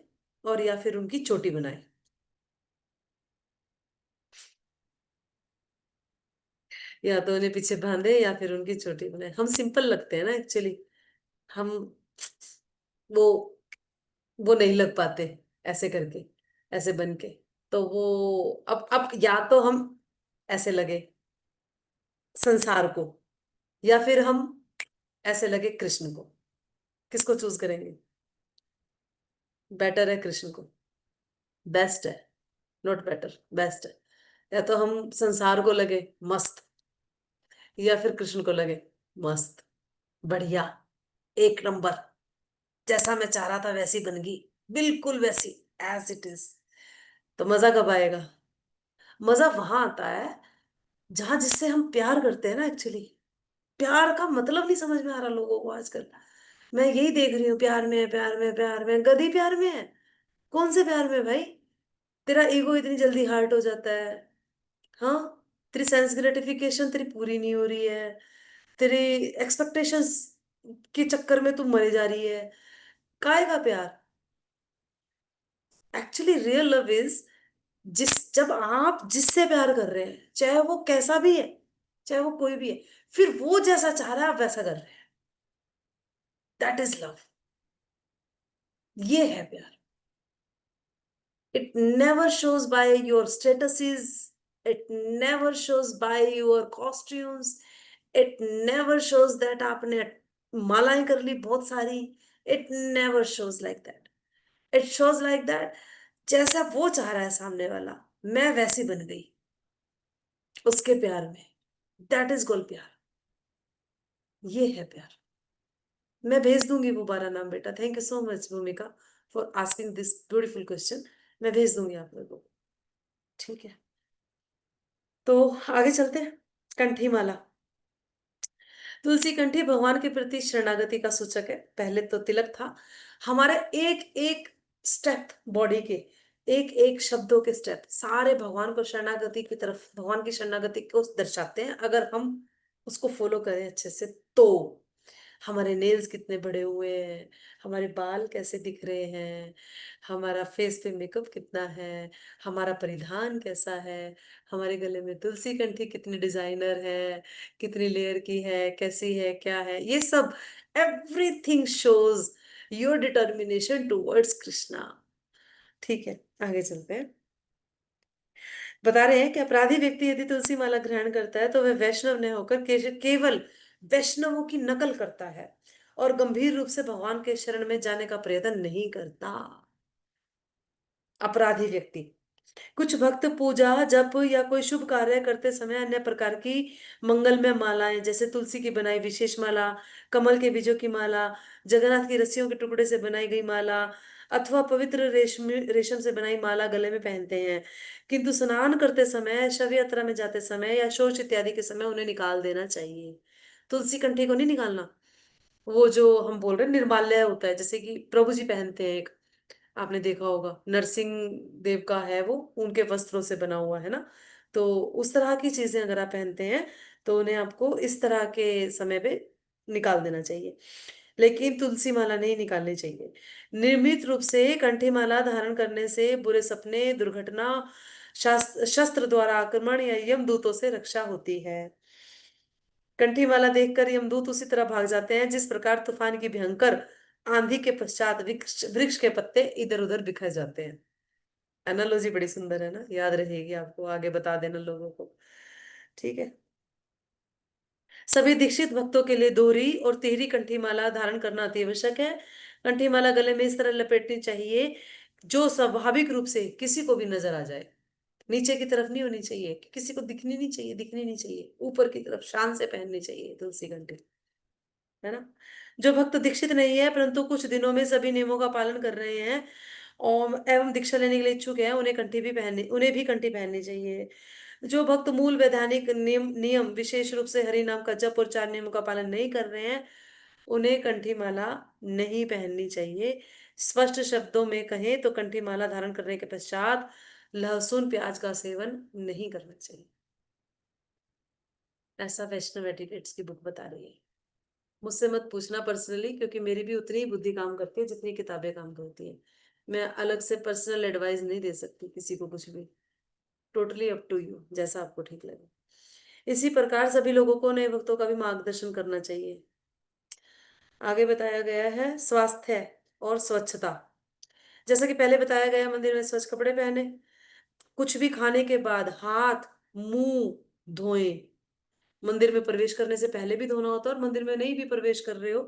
और या फिर उनकी चोटी बनाए। या तो उन्हें पीछे बांधे या फिर उनकी चोटी बनाए। हम सिंपल लगते हैं ना एक्चुअली, हम वो वो नहीं लग पाते ऐसे करके, ऐसे बन के। तो वो अब या तो हम ऐसे लगे संसार को, या फिर हम ऐसे लगे कृष्ण को, किसको चूज करेंगे? बेटर है कृष्ण को, बेस्ट है, नॉट बेटर, बेस्ट है। या तो हम संसार को लगे मस्त, या फिर कृष्ण को लगे मस्त, बढ़िया, एक नंबर, जैसा मैं चाह रहा था वैसी बन गई, बिल्कुल वैसी, एज इट इज। तो मजा कब आएगा? मजा वहां आता है जहां जिससे हम प्यार करते हैं ना एक्चुअली। प्यार का मतलब नहीं समझ में आ रहा लोगों को आजकल। मैं यही देख रही हूँ, प्यार में है, प्यार में है, प्यार में है। गधी प्यार में है? कौन से प्यार में है भाई? तेरा ईगो इतनी जल्दी हर्ट हो जाता है। हाँ, तेरी सेंस ग्रेटिफिकेशन तेरी पूरी नहीं हो रही है, तेरी एक्सपेक्टेशंस के चक्कर में तू मरी जा रही है। काय का प्यार? एक्चुअली रियल लव इज, जब आप जिससे प्यार कर रहे हैं, चाहे वो कैसा भी है, चाहे वो कोई भी है, फिर वो जैसा चाह रहा है आप वैसा कर रहे हैं, दैट इज लव। ये है प्यार। It never shows by your statuses. It never shows by your costumes. It never shows that आपने मालाएं कर ली बहुत सारी. It never shows like that. It shows like that. जैसा वो चाह रहा है सामने वाला, मैं वैसी बन गई उसके प्यार में। दैट इज गोल प्यार। ये है प्यार। मैं भेज दूंगी वो 12 नाम बेटा। थैंक यू सो मच भूमिका for asking this beautiful question. मैं भेज दूंगी आप लोगों को। ठीक है, तो आगे चलते हैं। कंठी माला। तुलसी कंठी भगवान के प्रति शरणागति का सूचक है। पहले तो तिलक था, हमारे एक एक स्टेप बॉडी के, एक एक शब्दों के स्टेप सारे भगवान को शरणागति की तरफ, भगवान की शरणागति को दर्शाते हैं, अगर हम उसको फॉलो करें अच्छे से तो। हमारे नेल्स कितने बड़े हुए हैं, हमारे बाल कैसे दिख रहे हैं, हमारा फेस पे मेकअप कितना है, हमारा परिधान कैसा है, हमारे गले में तुलसी कंठी कितनी डिजाइनर है, कितनी लेयर की है, कैसी है, क्या है, ये सब everything shows your determination towards Krishna. ठीक है, आगे चलते हैं। बता रहे हैं कि अपराधी व्यक्ति यदि तुलसी माला ग्रहण करता है तो वह वैष्णव न होकर केवल वैष्णवों की नकल करता है और गंभीर रूप से भगवान के शरण में जाने का प्रयत्न नहीं करता। अपराधी व्यक्ति। कुछ भक्त पूजा जप या कोई शुभ कार्य करते समय अन्य प्रकार की मंगलमय मालाएं, जैसे तुलसी की बनाई विशेष माला, कमल के बीजों की माला, जगन्नाथ की रस्सियों के टुकड़े से बनाई गई माला अथवा पवित्र रेशम से बनाई माला गले में पहनते हैं, किंतु स्नान करते समय, शव यात्रा में जाते समय या शौच इत्यादि के समय उन्हें निकाल देना चाहिए। तुलसी कंठी को नहीं निकालना। वो जो हम बोल रहे हैं निर्माल्य होता है, जैसे कि प्रभु जी पहनते हैं एक, आपने देखा होगा नरसिंह देव का है वो, उनके वस्त्रों से बना हुआ है ना। तो उस तरह की चीजें अगर आप पहनते हैं तो उन्हें आपको इस तरह के समय पे निकाल देना चाहिए, लेकिन तुलसी माला नहीं निकालनी चाहिए। नियमित रूप से कंठी माला धारण करने से बुरे सपने, दुर्घटना, शस्त्र द्वारा आक्रमण या यमदूतों से रक्षा होती है। कंठी माला देखकर यमदूत उसी तरह भाग जाते हैं जिस प्रकार तूफान की भयंकर आंधी के पश्चात वृक्ष वृक्ष के पत्ते इधर उधर बिखर जाते हैं। एनालॉजी बड़ी सुंदर है ना, याद रहेगी आपको, आगे बता देना लोगों को। ठीक है। सभी दीक्षित भक्तों के लिए दोहरी और तिहरी कंठी माला धारण करना अति आवश्यक है। कंठी माला गले में इस तरह लपेटनी चाहिए जो स्वाभाविक रूप से किसी को भी नजर आ जाए। नीचे की तरफ नहीं होनी चाहिए कि किसी को दिखनी नहीं चाहिए, दिखनी नहीं चाहिए, ऊपर की तरफ शान से पहननी चाहिए तुलसी कंठी, है ना। जो भक्त दीक्षित नहीं है परंतु कुछ दिनों में सभी नियमों का पालन कर रहे हैं और एवं दीक्षा लेने के लिए इच्छुक है, उन्हें भी कंठी पहननी चाहिए। जो भक्त मूल वैधानिक नियम नियम विशेष रूप से हरि नाम का जप और चार नियमों का पालन नहीं कर रहे हैं, उन्हें कंठी माला नहीं पहननी चाहिए। स्पष्ट शब्दों में कहें तो कंठी माला धारण करने के पश्चात लहसुन प्याज का सेवन नहीं करना चाहिए। ऐसा वैष्णव एटिकेट्स की बुक बता रही है। मुझसे मत पूछना पर्सनली, क्योंकि मेरी भी उतनी ही बुद्धि काम करती है जितनी किताबें काम करती है। मैं अलग से पर्सनल एडवाइस नहीं दे सकती किसी को कुछ भी। टोटली अप टू यू, जैसा आपको ठीक लगे। इसी प्रकार सभी लोगों को नए भक्तों का भी मार्गदर्शन करना चाहिए। आगे बताया गया है स्वास्थ्य और स्वच्छता। जैसा कि पहले बताया गया, मंदिर में स्वच्छ कपड़े पहने, कुछ भी खाने के बाद हाथ मुंह धोएं। मंदिर में प्रवेश करने से पहले भी धोना होता है और मंदिर में नहीं भी प्रवेश कर रहे हो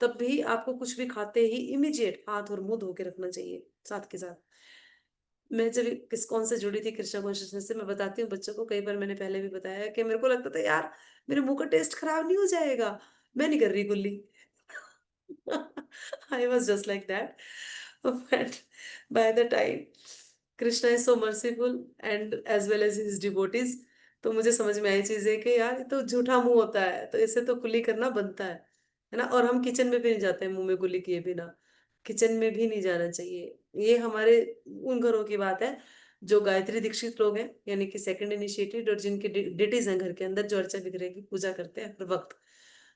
तब भी आपको कुछ भी खाते ही इमीडिएट हाथ और मुंह धो के रखना चाहिए। साथ के साथ मैं जब किस कौन से जुड़ी थी कृष्णा कॉन्शियसनेस से, मैं बताती हूँ बच्चों को, कई बार मैंने पहले भी बताया कि मेरे को लगता था यार मेरे मुंह का टेस्ट खराब नहीं हो जाएगा, मैं नहीं कर रही कुल्ली। I was just like that. But by the time Krishna is so merciful and as well as his devotees, तो मुझे समझ में आई चीजें कि यार ये तो झूठा मुंह होता है, तो इसे तो कुल्ली करना बनता है ना। और हम किचन में भी नहीं जाते हैं मुंह में कुल्ली किए बिना, किचन में भी नहीं जाना चाहिए। ये हमारे उन घरों की बात है जो गायत्री दीक्षित लोग हैं, यानी कि सेकंड इनिशिएटेड, और जिनके डिटीज हैं घर के अंदर, जो अर्चा विग्रह की पूजा करते हैं हर वक्त,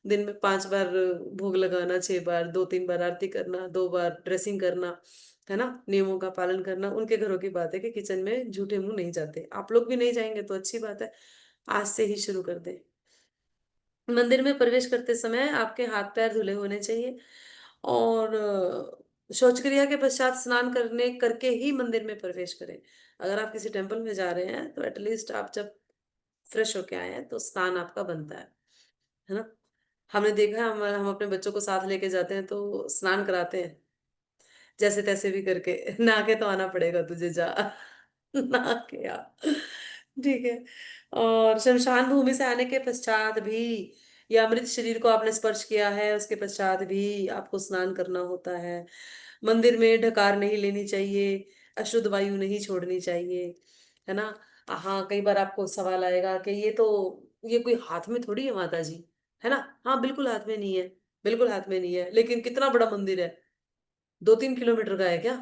दिन में 5 बार भोग लगाना, 6 बार, 2-3 बार आरती करना, 2 बार ड्रेसिंग करना, है ना, नियमों का पालन करना, उनके घरों की बात है कि किचन में झूठे मुंह नहीं जाते। आप लोग भी नहीं जाएंगे तो अच्छी बात है, आज से ही शुरू कर दें। मंदिर में प्रवेश करते समय आपके हाथ पैर धुले होने चाहिए और शौच क्रिया के पश्चात स्नान करने करके ही मंदिर में प्रवेश करें। अगर आप किसी टेम्पल में जा रहे हैं तो एटलीस्ट आप जब फ्रेश होके आए हैं तो स्नान आपका बनता है ना। हमने देखा है, हम अपने बच्चों को साथ लेके जाते हैं तो स्नान कराते हैं जैसे तैसे भी करके। नहा के तो आना पड़ेगा तुझे, जा नहा के आ। ठीक है। और शमशान भूमि से आने के पश्चात भी, या मृत शरीर को आपने स्पर्श किया है उसके पश्चात भी आपको स्नान करना होता है। मंदिर में ढकार नहीं लेनी चाहिए, अशुद्ध वायु नहीं छोड़नी चाहिए, है ना। हाँ, कई बार आपको सवाल आएगा कि ये कोई हाथ में थोड़ी है माता जी, है ना। हाँ, बिल्कुल हाथ में नहीं है, बिल्कुल हाथ में नहीं है, लेकिन कितना बड़ा मंदिर है, 2-3 किलोमीटर का है क्या?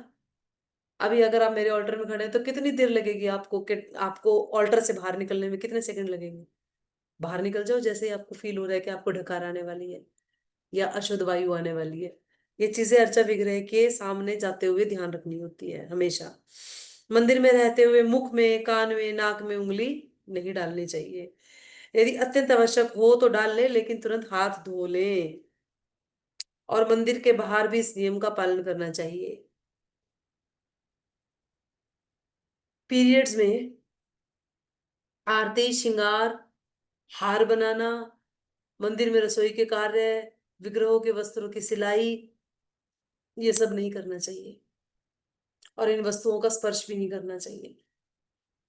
अभी अगर आप मेरे ऑल्टर में खड़े हैं तो कितनी देर लगेगी आपको, आपको ऑल्टर से बाहर निकलने में कितने सेकंड लगेंगे? बाहर निकल जाओ जैसे ही आपको फील हो रहा है कि आपको ढकार आने वाली है या अशुद्ध वायु आने वाली है। ये चीजें अर्चा विग्रह के सामने जाते हुए ध्यान रखनी होती है हमेशा। मंदिर में रहते हुए मुख में, कान में, नाक में उंगली नहीं डालनी चाहिए। यदि अत्यंत आवश्यक हो तो डाल ले, लेकिन तुरंत हाथ धो लें। और मंदिर के बाहर भी इस नियम का पालन करना चाहिए। पीरियड्स में आरती, श्रृंगार, हार बनाना, मंदिर में रसोई के कार्य, विग्रहों के वस्त्रों की सिलाई, ये सब नहीं करना चाहिए। और इन वस्तुओं का स्पर्श भी नहीं करना चाहिए।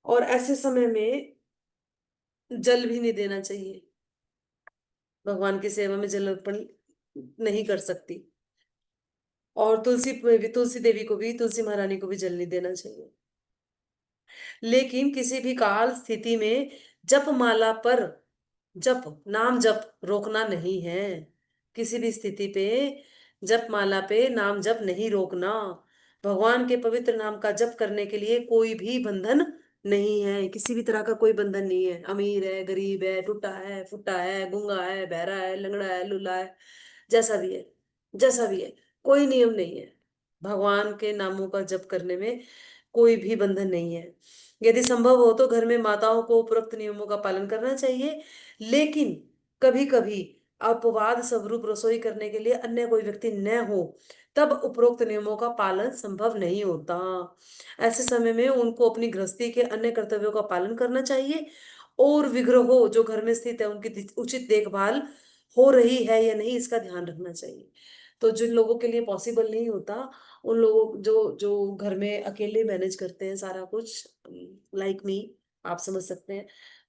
और ऐसे समय में जल भी नहीं देना चाहिए। भगवान की सेवा में जल अर्पण नहीं कर सकती। और तुलसी में भी, तुलसी देवी को भी, तुलसी महारानी को भी जल नहीं देना चाहिए। लेकिन किसी भी काल स्थिति में जप माला पर जप, नाम जप रोकना नहीं है। किसी भी स्थिति पे जप माला पे नाम जप नहीं रोकना। भगवान के पवित्र नाम का जप करने के लिए कोई भी बंधन नहीं है, किसी भी तरह का कोई बंधन नहीं है। अमीर है, गरीब है, टूटा है, फुट्टा है, गूंगा है, बहरा है, लंगड़ा है, लूला है, जैसा भी है, जैसा भी है, कोई नियम नहीं है। भगवान के नामों का जप करने में कोई भी बंधन नहीं है। यदि संभव हो तो घर में माताओं को उपरोक्त नियमों का पालन करना चाहिए। लेकिन कभी कभी अपवाद स्वरूप रसोई करने के लिए अन्य कोई व्यक्ति न हो, तब उपरोक्त नियमों का पालन संभव नहीं होता। ऐसे समय में उनको अपनी गृहस्थी के अन्य कर्तव्यों का पालन करना चाहिए। और विग्रहों जो घर में स्थित है उनकी उचित देखभाल हो रही है या नहीं, इसका ध्यान रखना चाहिए। तो जिन लोगों के लिए पॉसिबल नहीं होता, उन लोगों जो जो घर में अकेले मैनेज करते हैं सारा कुछ, लाइक मी, आप समझ सकते हैं,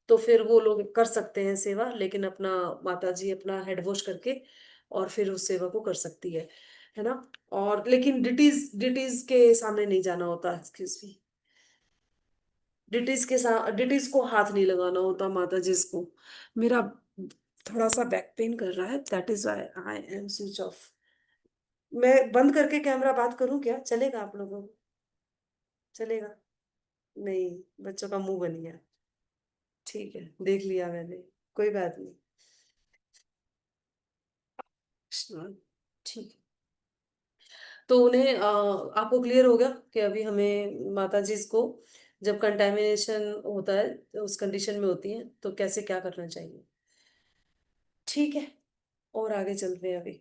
तो फिर वो लोग कर सकते हैं सेवा, लेकिन अपना माता जी अपना हेड वॉश करके और फिर उस सेवा को कर सकती है ना। और लेकिन डिटीज डिटीज के सामने नहीं जाना होता, एक्सक्यूज मी, डिटीज के साथ, डिटीज को हाथ नहीं लगाना होता माता जी को। मेरा थोड़ा सा बैक पेन कर रहा है, that is why I am switch off. मैं बंद करके कैमरा बात करूं क्या, चलेगा आप लोगों को? चलेगा? नहीं, बच्चों का मुंह बन गया। ठीक है, देख लिया मैंने, कोई बात नहीं। हाँ, ठीक है। तो उन्हें आपको क्लियर हो गया कि अभी हमें माता जी को जब कंटेमिनेशन होता है, तो उस कंडीशन में होती है, तो कैसे क्या करना चाहिए। ठीक है, और आगे चलते हैं अभी।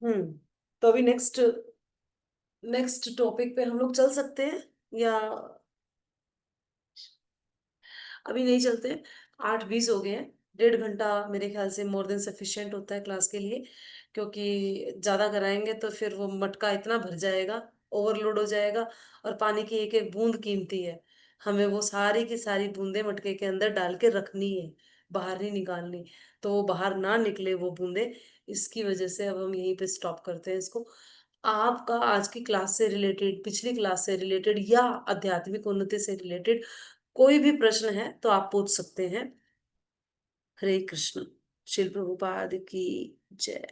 हम्म। तो अभी नेक्स्ट नेक्स्ट टॉपिक पे हम लोग चल सकते हैं या अभी नहीं चलते हैं? 8:20 हो गए हैं। 1.5 घंटा मेरे ख्याल से मोर देन सफिशिएंट होता है क्लास के लिए। क्योंकि ज्यादा कराएंगे तो फिर वो मटका इतना भर जाएगा, ओवरलोड हो जाएगा। और पानी की एक एक बूंद कीमती है। हमें वो सारी की सारी बूंदें मटके के अंदर डाल के रखनी है, बाहर नहीं निकालनी। तो वो बाहर ना निकले वो बूंदें, इसकी वजह से अब हम यहीं पे स्टॉप करते हैं इसको। आपका आज की क्लास से रिलेटेड, पिछली क्लास से रिलेटेड या आध्यात्मिक उन्नति से रिलेटेड कोई भी प्रश्न है तो आप पूछ सकते हैं। हरे कृष्ण। शिल प्रभुपाद की जय।